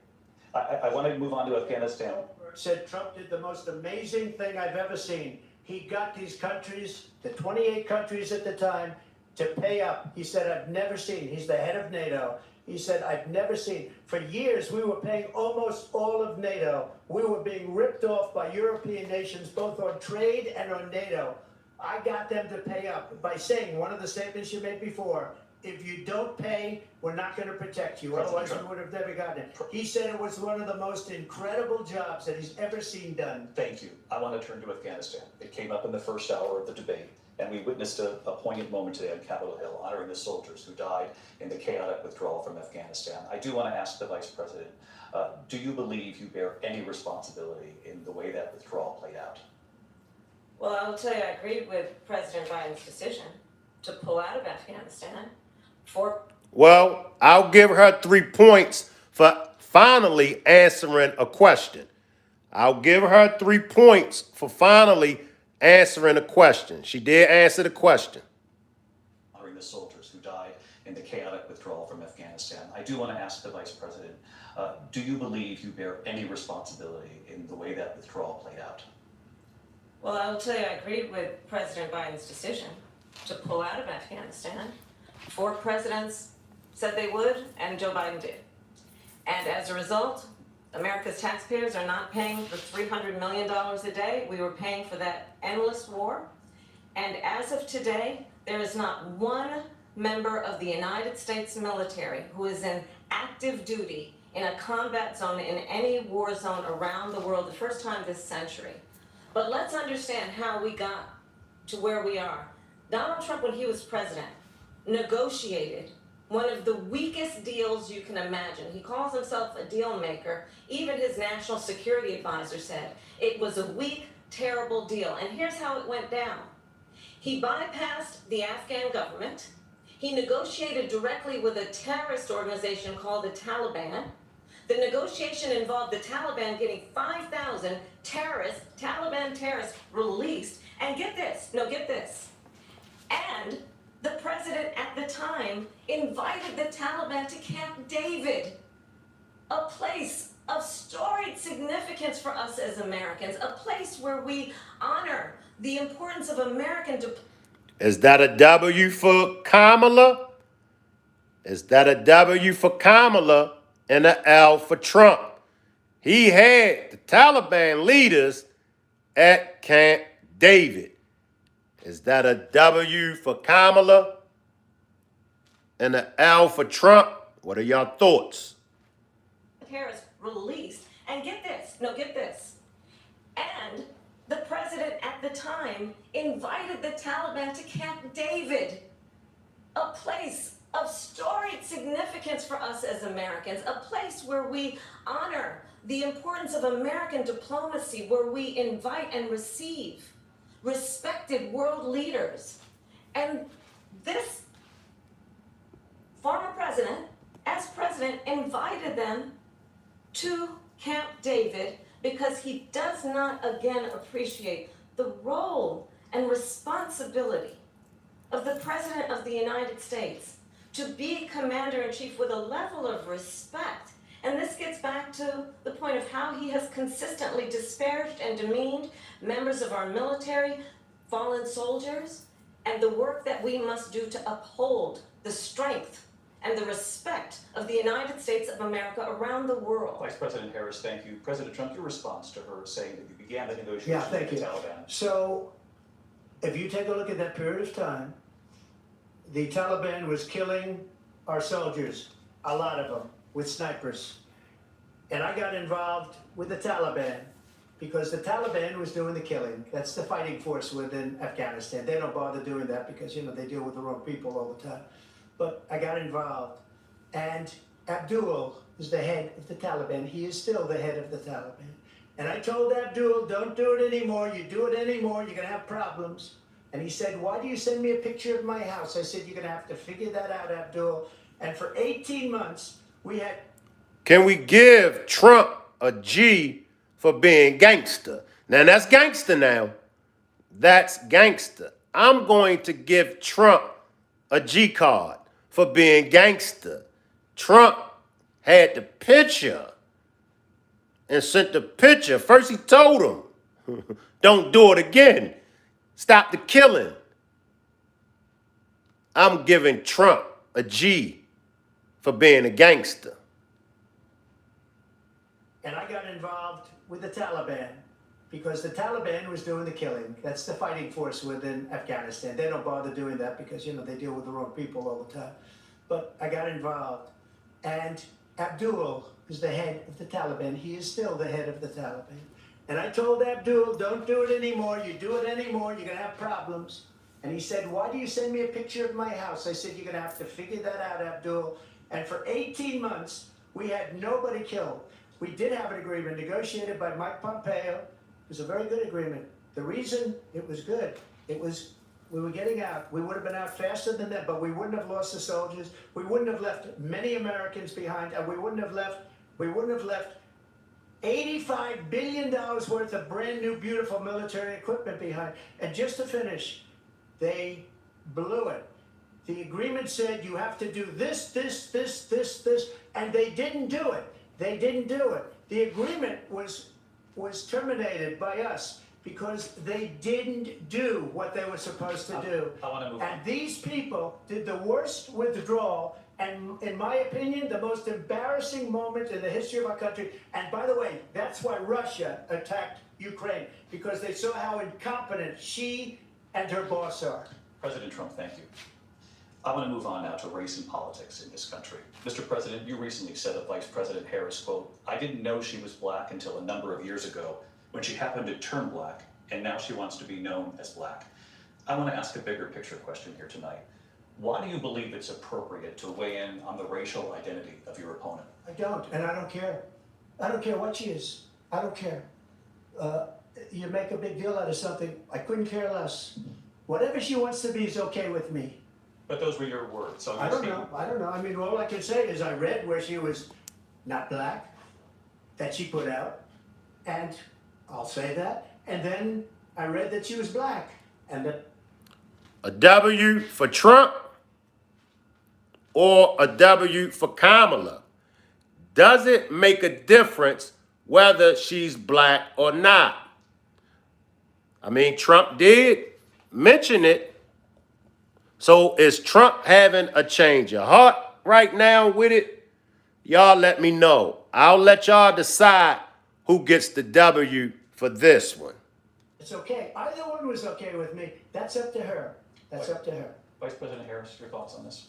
I want to move on to Afghanistan. Said Trump did the most amazing thing I've ever seen. He got these countries, the 28 countries at the time, to pay up. He said, I've never seen, he's the head of NATO. He said, I've never seen. For years, we were paying almost all of NATO. We were being ripped off by European nations, both on trade and on NATO. I got them to pay up by saying one of the statements you made before, if you don't pay, we're not going to protect you. Otherwise, we would have never gotten it. He said it was one of the most incredible jobs that he's ever seen done. Thank you. I want to turn to Afghanistan. It came up in the first hour of the debate, and we witnessed a poignant moment today on Capitol Hill, honoring the soldiers who died in the chaotic withdrawal from Afghanistan. I do want to ask the Vice President, do you believe you bear any responsibility in the way that withdrawal played out? Well, I will tell you, I agreed with President Biden's decision to pull out of Afghanistan for... Well, I'll give her 3 points for finally answering a question. I'll give her 3 points for finally answering a question. She did answer the question. Honoring the soldiers who died in the chaotic withdrawal from Afghanistan. I do want to ask the Vice President, do you believe you bear any responsibility in the way that withdrawal played out? Well, Well, I will tell you, I agreed with President Biden's decision to pull out of Afghanistan. 4 presidents said they would, and Joe Biden did. And as a result, America's taxpayers are not paying for $300 million a day. We were paying for that endless war. And as of today, there is not one member of the United States military who is in active duty in a combat zone in any war zone around the world, the first time this century. But let's understand how we got to where we are. Donald Trump, when he was president, negotiated one of the weakest deals you can imagine. He calls himself a deal maker. Even his national security advisor said it was a weak, terrible deal. And here's how it went down. He bypassed the Afghan government. He negotiated directly with a terrorist organization called the Taliban. The negotiation involved the Taliban getting 5,000 Taliban terrorists released. And get this, and the president at the time invited the Taliban to Camp David, a place of storied significance for us as Americans, a place where we honor the importance of American Is that a W for Kamala? Is that a W for Kamala and an L for Trump? He had the Taliban leaders at Camp David. Is that a W for Kamala and an L for Trump? What are y'all thoughts? terrorists released. And get this, and the president at the time invited the Taliban to Camp David, a place of storied significance for us as Americans, a place where we honor the importance of American diplomacy, where we invite and receive respected world leaders. And this former president, as president, invited them to Camp David because he does not again appreciate the role and responsibility of the President of the United States to be commander-in-chief with a level of respect. And this gets back to the point of how he has consistently disparaged and demeaned members of our military, fallen soldiers, and the work that we must do to uphold the strength and the respect of the United States of America around the world. Vice President Harris, thank you. President Trump, your response to her saying that you began the negotiations thank with the you. Taliban. So, if you take a look at that period of time, the Taliban was killing our soldiers, a lot of them, with snipers. And I got involved with the Taliban because the Taliban was doing the killing. That's the fighting force within Afghanistan. They don't bother doing that because, they deal with the wrong people all the time. But I got involved. And Abdul is the head of the Taliban. He is still the head of the Taliban. And I told Abdul, don't do it anymore. You do it anymore, you're going to have problems. And he said, why do you send me a picture of my house? I said, you're going to have to figure that out, Abdul. And for 18 months, we had... Can we give Trump a G for being gangster? Now, that's gangster now. That's gangster. I'm going to give Trump a G card for being gangster. Trump had the picture and sent the picture. First, he told him, don't do it again. Stop the killing. I'm giving Trump a G for being a gangster. And I got involved with the Taliban because the Taliban was doing the killing. That's the fighting force within Afghanistan. They don't bother doing that because, they deal with the wrong people all the time. But I got involved. And Abdul is the head of the Taliban. He is still the head of the Taliban. And I told Abdul, don't do it anymore. You do it anymore, you're going to have problems. And he said, why do you send me a picture of my house? I said, you're going to have to figure that out, Abdul. And for 18 months, we had nobody killed. We did have an agreement negotiated by Mike Pompeo. It was a very good agreement. The reason it was good, we were getting out. We would have been out faster than that, but we wouldn't have lost the soldiers. We wouldn't have left many Americans behind, and we wouldn't have left $85 billion worth of brand new, beautiful military equipment behind. And just to finish, they blew it. The agreement said you have to do this, and they didn't do it. The agreement was terminated by us. because they didn't do what they were supposed to do. I want to move on. And these people did the worst withdrawal, and in my opinion, the most embarrassing moment in the history of our country. And by the way, that's why Russia attacked Ukraine, because they saw how incompetent she and her boss are. President Trump, thank you. I want to move on now to race and politics in this country. Mr. President, you recently said of Vice President Harris, quote, "I didn't know she was black until a number of years ago when she happened to turn black, and now she wants to be known as black." I want to ask a bigger picture question here tonight. Why do you believe it's appropriate to weigh in on the racial identity of your opponent? I don't, and I don't care. I don't care what she is. I don't care. You make a big deal out of something, I couldn't care less. Whatever she wants to be is okay with me. But those were your words. So I don't know. I mean, all I can say is I read where she was not black, that she put out, and I'll say that. And then I read that she was black, and that. A W for Trump or a W for Kamala? Does it make a difference whether she's black or not? I mean, Trump did mention it. So is Trump having a change of heart right now with it? Y'all let me know. I'll let y'all decide who gets the W for this one. It's okay. Either one was okay with me. That's up to her. That's up to her. Vice President Harris, your thoughts on this?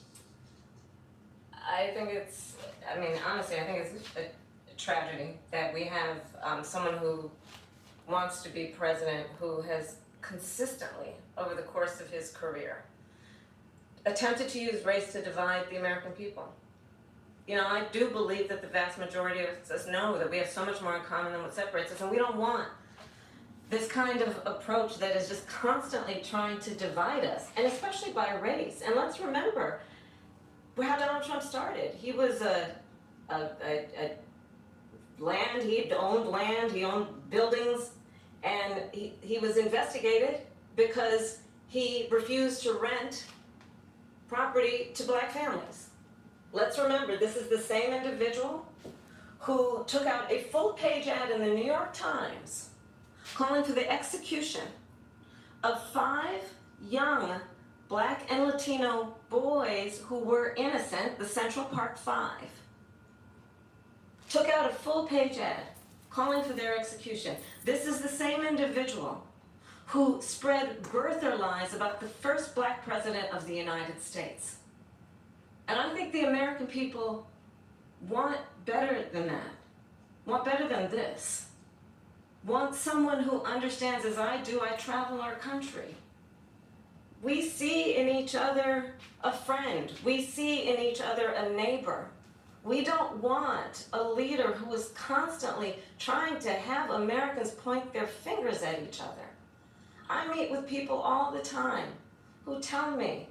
I think it's, I mean, honestly, I think it's a tragedy that we have someone who wants to be president who has consistently, over the course of his career, attempted to use race to divide the American people. You know, I do believe that the vast majority of us know that we have so much more in common than what separates us, and we don't want this kind of approach that is just constantly trying to divide us, and especially by race. And let's remember how Donald Trump started. He was he owned buildings, and he was investigated because he refused to rent property to black families. Let's remember, this is the same individual who took out a full-page ad in the New York Times calling for the execution of 5 young black and Latino boys who were innocent, the Central Park 5. Took out a full-page ad calling for their execution. This is the same individual who spread birther lies about the first black president of the United States. And I think the American people want better than that, want better than this, want someone who understands, as I do, I travel our country. We see in each other a friend. We see in each other a neighbor. We don't want a leader who is constantly trying to have Americans point their fingers at each other. I meet with people all the time who tell me,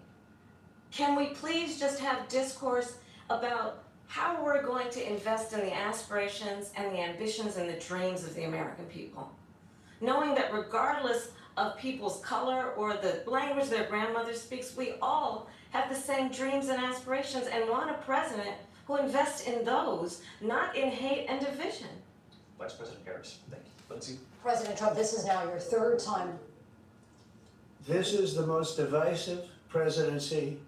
can we please just have discourse about how we're going to invest in the aspirations and the ambitions and the dreams of the American people? Knowing that regardless of people's color or the language their grandmother speaks, we all have the same dreams and aspirations and want a president who invests in those, not in hate and division. Vice President Harris, thank you. Lindsay? President Trump, this is now your 3rd time. This is the most divisive presidency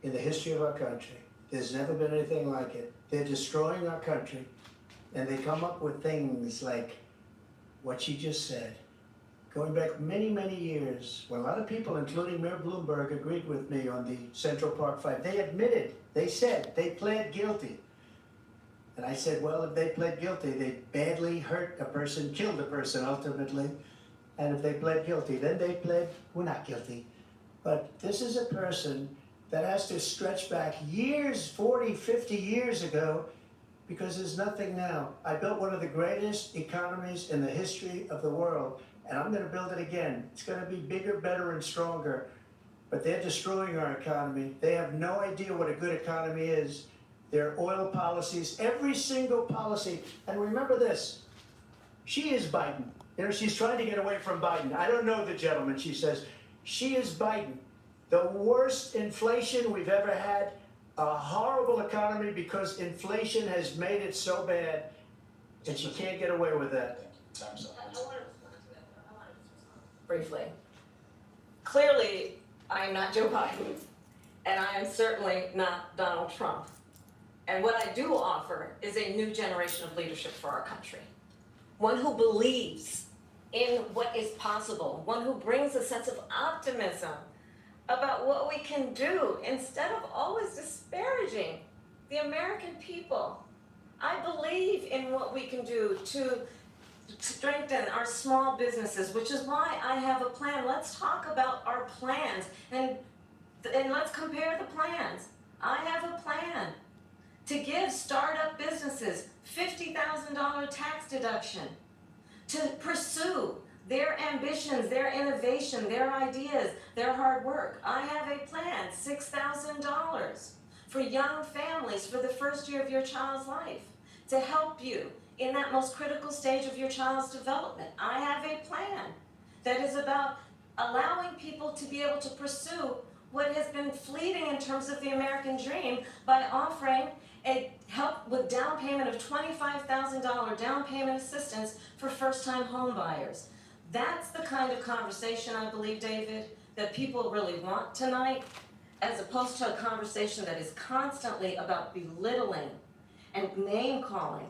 in the history of our country. There's never been anything like it. They're destroying our country, and they come up with things like what she just said. Going back many, many years, when a lot of people, including Mayor Bloomberg, agreed with me on the Central Park 5, they admitted, they said, they pled guilty. And I said, well, if they pled guilty, they badly hurt a person, killed a person ultimately. And if they pled guilty, then they pled, we're not guilty. But this is a person that has to stretch back years, 40, 50 years ago, because there's nothing now. I built one of the greatest economies in the history of the world, and I'm going to build it again. It's going to be bigger, better, and stronger. But they're destroying our economy. They have no idea what a good economy is. Their oil policies, every single policy. And remember this, she is Biden. You know, she's trying to get away from Biden. I don't know the gentleman, she says. She is Biden. The worst inflation we've ever had, a horrible economy because inflation has made it so bad, and she can't get away with that. Thank you. Time's up. I want to respond to that. I want briefly. Clearly, I am not Joe Biden, and I am certainly not Donald Trump. And what I do offer is a new generation of leadership for our country. One who believes in what is possible, one who brings a sense of optimism about what we can do instead of always disparaging the American people. I believe in what we can do to strengthen our small businesses, which is why I have a plan. Let's talk about our plans and let's compare the plans. I have a plan to give startup businesses $50,000 tax deduction to pursue their ambitions, their innovation, their ideas, their hard work. I have a plan, $6,000 for young families for the first year of your child's life to help you in that most critical stage of your child's development. I have a plan that is about allowing people to be able to pursue what has been fleeting in terms of the American dream by offering a help with down payment of $25,000 down payment assistance for first-time home buyers. That's the kind of conversation, I believe, David, that people really want tonight, as opposed to a conversation that is constantly about belittling and name-calling.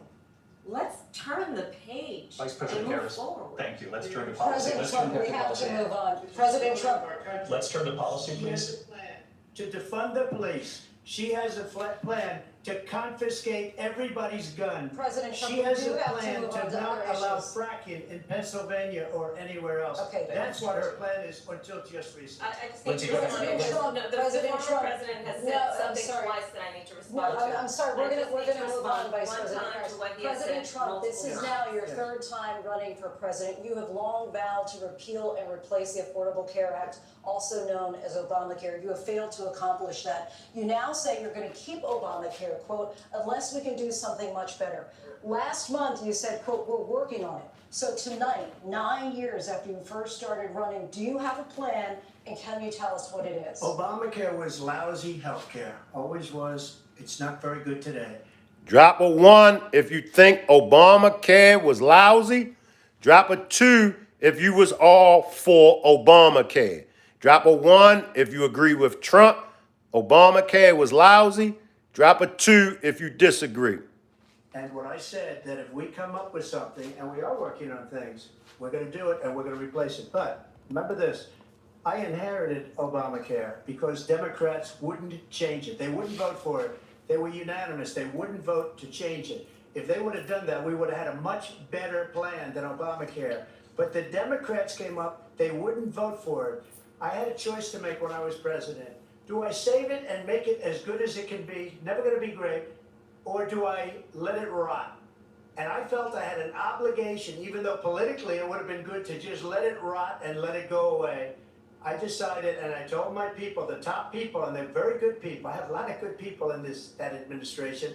Let's turn the page Vice President and move Harris, forward. thank you. Let's turn to policy. President Let's Trump, turn we to have policy. to move on. President Trump. Let's turn to policy, She has please. a plan to defund the police. She has a plan to confiscate everybody's gun. President Trump, She we has do a have to plan move on to to not other allow issues. fracking in Pennsylvania or anywhere else. Okay. That's what her plan is until just recently. I just need Lindsay, to go ahead. respond. President Trump, No, the President former Trump. president has No, said I'm something sorry. twice that I need to No, respond to. I'm sorry, I we're just gonna need to move respond on, Vice one President time Harris. to what he has President said Trump, this is multiple now times. your third time running for president. You have long vowed to repeal and replace the Affordable Care Act, also known as Obamacare. You have failed to accomplish that. You now say you're going to keep Obamacare, quote, unless we can do something much better. Last month you said, quote, we're working on it. So tonight, 9 years after you first started running, do you have a plan, and can you tell us what it is? Obamacare was lousy health care. Always was. It's not very good today. Drop a 1 if you think Obamacare was lousy. Drop a 2 if you was all for Obamacare. Drop a 1 if you agree with Trump. Obamacare was lousy. Drop a 2 if you disagree. And what I said, that if we come up with something, and we are working on things, we're gonna do it and we're gonna replace it. But remember this, I inherited Obamacare because Democrats wouldn't change it. They wouldn't vote for it. They were unanimous. They wouldn't vote to change it. If they would have done that, we would have had a much better plan than Obamacare. But the Democrats came up, they wouldn't vote for it. I had a choice to make when I was president. Do I save it and make it as good as it can be, never gonna be great, or do I let it rot? And I felt I had an obligation, even though politically it would have been good to just let it rot and let it go away. I decided, and I told my people, the top people, and they're very good people. I have a lot of good people in that administration.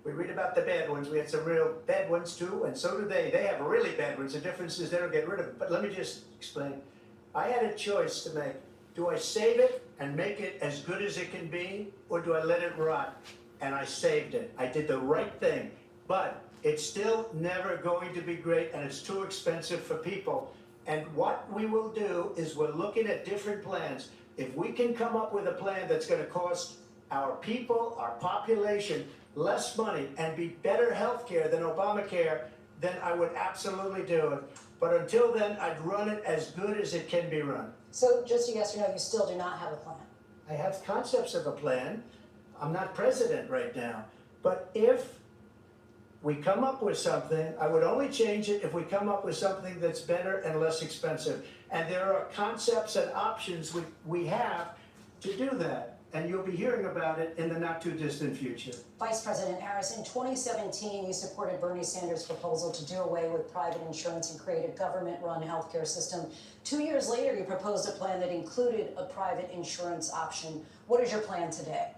We read about the bad ones. We had some real bad ones too, and so do they. They have really bad ones. The difference is they don't get rid of it. But let me just explain. I had a choice to make. Do I save it and make it as good as it can be, or do I let it rot? And I saved it. I did the right thing. But it's still never going to be great, and it's too expensive for people. And what we will do is we're looking at different plans. If we can come up with a plan that's going to cost our people, our population, less money and be better health care than Obamacare, then I would absolutely do it. But until then, I'd run it as good as it can be run. So just a yes or no, you still do not have a plan? I have concepts of a plan. I'm not president right now. But if we come up with something, I would only change it if we come up with something that's better and less expensive. And there are concepts and options we have to do that. And you'll be hearing about it in the not too distant future. Vice President Harris, in 2017, you supported Bernie Sanders' proposal to do away with private insurance and create a government-run healthcare system. 2 years later, you proposed a plan that included a private insurance option. What is your plan today?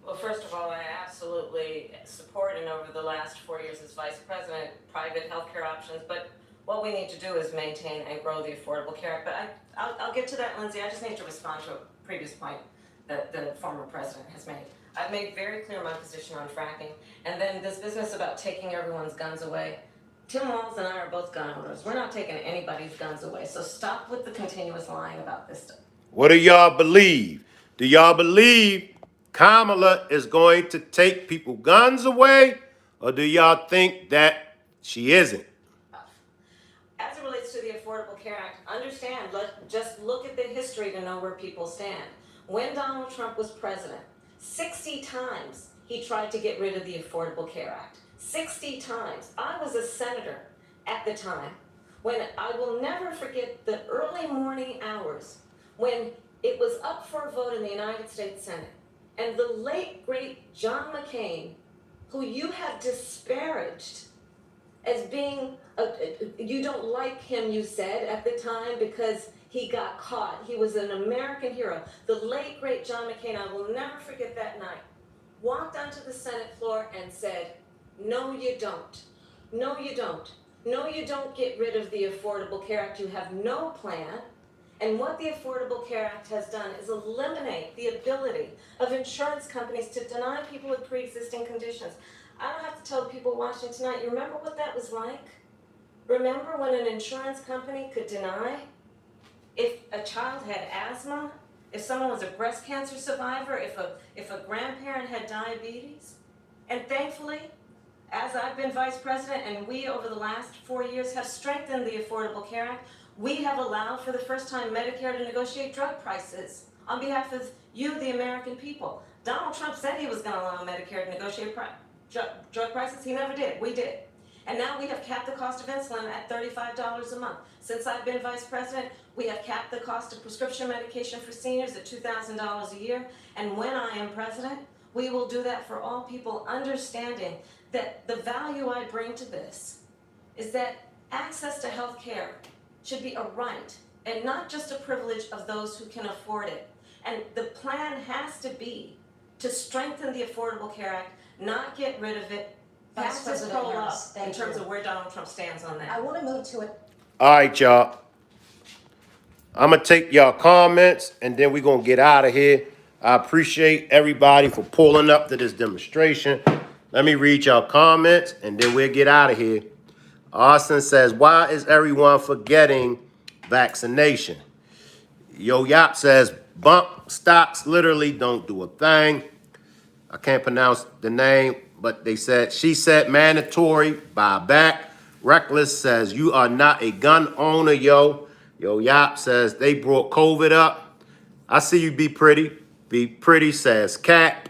Well, first of all, I absolutely support, and over the last 4 years as vice president, private healthcare options. But what we need to do is maintain and grow the Affordable Care Act. But I'll get to that, Lindsay. I just need to respond to a previous point that the former president has made. I've made very clear my position on fracking. And then this business about taking everyone's guns away. Tim Walz and I are both gun owners. We're not taking anybody's guns away. So stop with the continuous lying about this stuff. What do y'all believe? Do y'all believe Kamala is going to take people guns away? Or do y'all think that she isn't? As it relates to the Affordable Care Act, understand, just look at the history to know where people stand. When Donald Trump was president, 60 times he tried to get rid of the Affordable Care Act. 60 times. I was a senator at the time when I will never forget the early morning hours when it was up for a vote in the United States Senate. And the late, great John McCain, who you have disparaged as being, you don't like him, you said at the time, because he got caught. He was an American hero. The late, great John McCain, I will never forget that night, walked onto the Senate floor and said, no, you don't. No, you don't. No, you don't get rid of the Affordable Care Act. You have no plan. And what the Affordable Care Act has done is eliminate the ability of insurance companies to deny people with pre-existing conditions. I don't have to tell the people watching tonight, you remember what that was like? Remember when an insurance company could deny if a child had asthma, if someone was a breast cancer survivor, if a grandparent had diabetes? And thankfully, as I've been vice president and we over the last 4 years have strengthened the Affordable Care Act, we have allowed for the first time Medicare to negotiate drug prices on behalf of you, the American people. Donald Trump said he was going to allow Medicare to negotiate drug prices. He never did. We did. And now we have capped the cost of insulin at $35 a month. Since I've been vice president, we have capped the cost of prescription medication for seniors at $2,000 a year. And when I am president, we will do that for all people, understanding that the value I bring to this is that access to health care should be a right and not just a privilege of those who can afford it. And the plan has to be to strengthen the Affordable Care Act, not get rid of it, Vice pass this President poll Harris, up thank in terms you. of where Donald Trump stands on I that. want to move to it. All right, y'all. I'm going to take y'all comments, and then we're going to get out of here. I appreciate everybody for pulling up to this demonstration. Let me read y'all comments, and then we'll get out of here. Austin says, why is everyone forgetting vaccination? Yo Yap says, bump stocks literally don't do a thing. I can't pronounce the name, but she said mandatory, buy back. Reckless says, you are not a gun owner, yo. Yo Yap says, they brought COVID up. I see you, Be Pretty. Be Pretty says, Cat.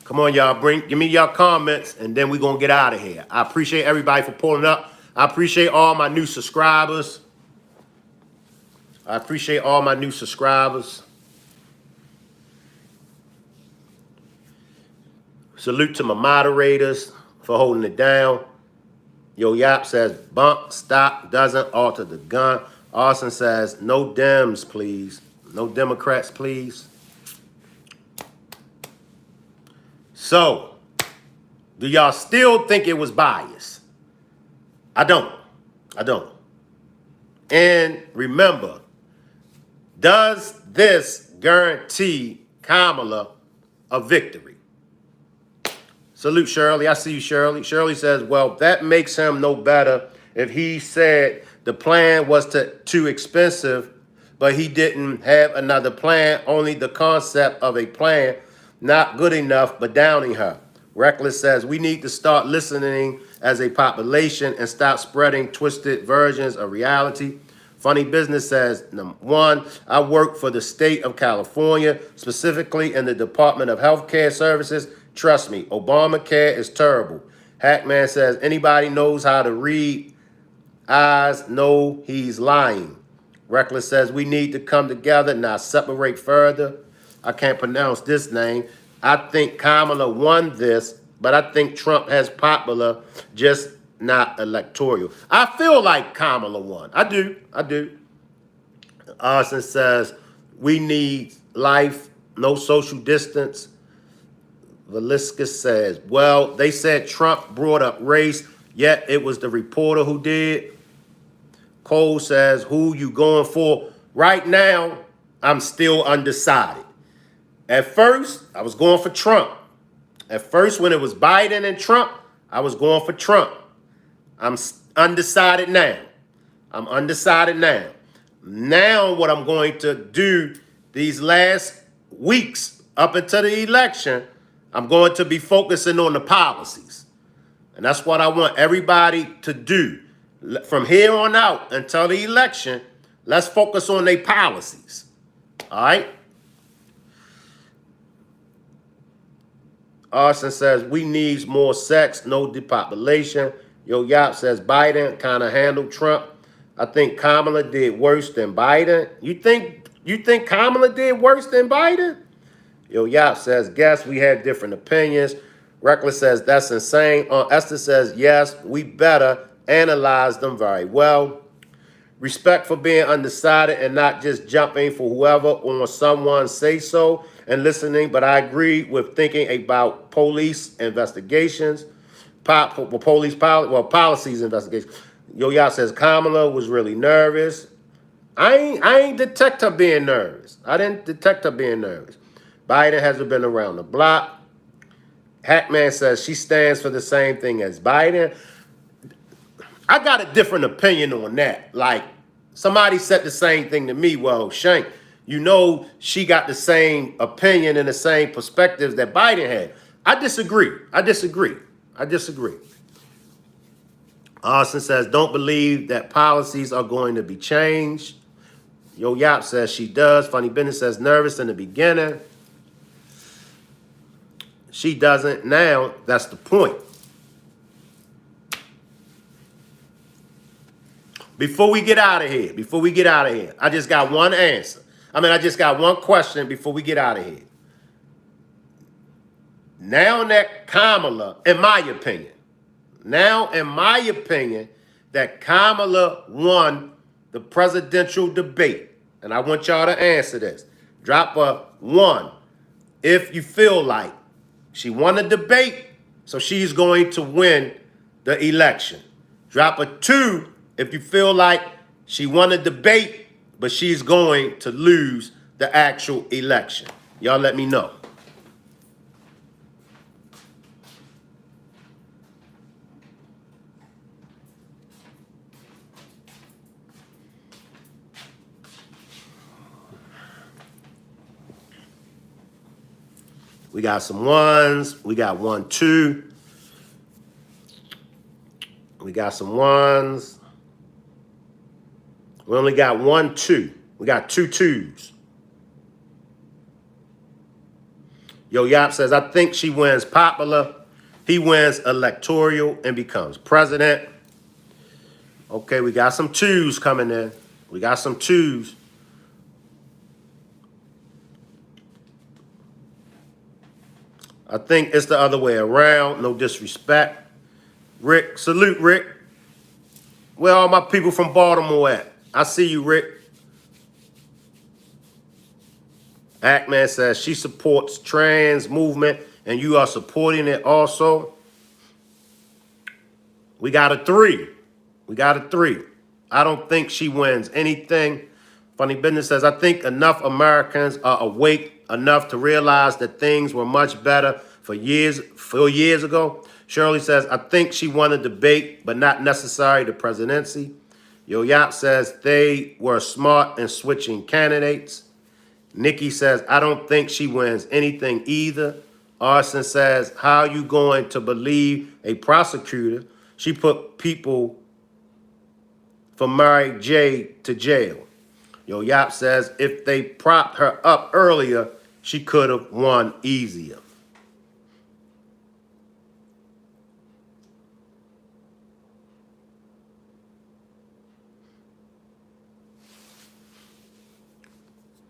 Come on, y'all, give me y'all comments, and then we're going to get out of here. I appreciate everybody for pulling up. I appreciate all my new subscribers. Salute to my moderators for holding it down. Yo Yap says, bump stock doesn't alter the gun. Austin says, no Dems, please. No Democrats, please. So, do y'all still think it was biased? I don't. And remember, does this guarantee Kamala a victory? Salute Shirley. I see you, Shirley. Shirley says, well, that makes him no better if he said the plan was too expensive, but he didn't have another plan, only the concept of a plan, not good enough, but downing her. Reckless says, we need to start listening as a population and stop spreading twisted versions of reality. Funny Business says, number one, I work for the state of California, specifically in the Department of Healthcare Services. Trust me, Obamacare is terrible. Hackman says, anybody knows how to read eyes know he's lying. Reckless says, we need to come together, not separate further. I can't pronounce this name. I think Kamala won this, but I think Trump has popular, just not electoral. I feel like Kamala won. I do. Austin says, we need life, no social distance. Velisca says, well, they said Trump brought up race, yet it was the reporter who did. Cole says, who you going for? Right now, I'm still undecided. At first, I was going for Trump. At first, when it was Biden and Trump, I was going for Trump. I'm undecided now. I'm undecided now. Now, what I'm going to do these last weeks up until the election, I'm going to be focusing on the policies. And that's what I want everybody to do. From here on out until the election, let's focus on their policies. All right? Arson says, we needs more sex, no depopulation. Yo Yap says, Biden kind of handled Trump. I think Kamala did worse than Biden. You think Kamala did worse than Biden? Yo Yap says, guess we had different opinions. Reckless says, that's insane. Esther says, yes, we better analyze them very well. Respect for being undecided and not just jumping for whoever on someone say so and listening, but I agree with thinking about police investigations, policies investigations. Yo Yao says Kamala was really nervous. I ain't detect her being nervous. I didn't detect her being nervous. Biden hasn't been around the block. Hackman says she stands for the same thing as Biden. I got a different opinion on that. Like, somebody said the same thing to me. Well, Shank, you know she got the same opinion and the same perspectives that Biden had. I disagree. Austin says, don't believe that policies are going to be changed. Yo Yap says she does. Funny Business says nervous in the beginning. She doesn't now. That's the point. Before we get out of here, I just got one answer. I just got one question before we get out of here. Now that Kamala, in my opinion, that Kamala won the presidential debate, and I want y'all to answer this. Drop a 1 if you feel like she won the debate, so she's going to win the election. Drop a 2 if you feel like she won a debate, but she's going to lose the actual election. Y'all let me know. We got some 1s. We got 1, 2. We got some 1s. We only got 1, 2. We got 2 2s. Yo Yap says, I think she wins popular. He wins electoral and becomes president. Okay, we got some 2s coming in. We got some 2s. I think it's the other way around. No disrespect. Rick, salute, Rick. Where all my people from Baltimore at? I see you, Rick. Ackman says she supports trans movement and you are supporting it also. We got a 3. I don't think she wins anything. Funny Business says, I think enough Americans are awake enough to realize that things were much better for years ago. Shirley says, I think she won a debate, but not necessarily the presidency. Yo Yap says they were smart in switching candidates. Nikki says, I don't think she wins anything either. Arson says, how are you going to believe a prosecutor? She put people from Mary J to jail. Yo Yap says, if they propped her up earlier, she could have won easier.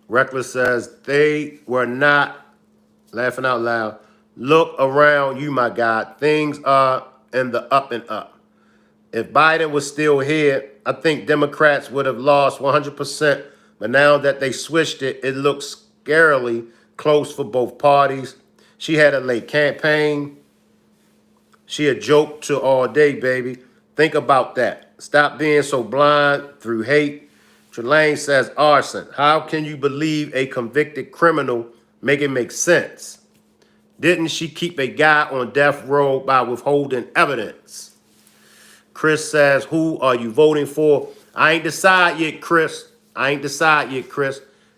Reckless says, they were not, laughing out loud, look around you, my God. Things are in the up and up. If Biden was still here, I think Democrats would have lost 100%. But now that they switched it, it looks scarily close for both parties. She had a late campaign. She a joke to all day, baby. Think about that. Stop being so blind through hate. Trelane says, arson. How can you believe a convicted criminal make it make sense? Didn't she keep a guy on death row by withholding evidence? Chris says, who are you voting for? I ain't decide yet, Chris.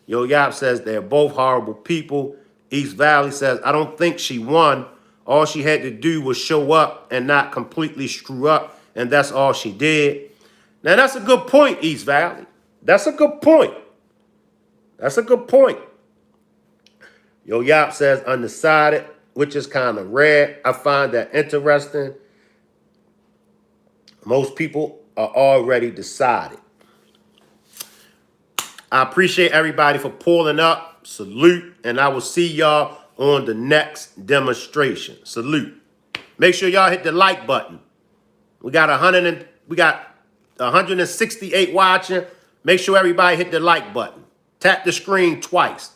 Yo Yap says they're both horrible people. East Valley says, I don't think she won. All she had to do was show up and not completely screw up, and that's all she did. Now, that's a good point, East Valley. That's a good point. Yo Yap says undecided, which is kind of rare. I find that interesting. Most people are already decided. I appreciate everybody for pulling up. Salute. And I will see y'all on the next demonstration. Salute. Make sure y'all hit the like button. We got 168 watching. Make sure everybody hit the like button. Tap the screen twice.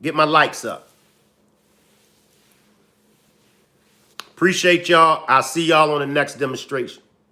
Get my likes up. Appreciate y'all. I'll see y'all on the next demonstration.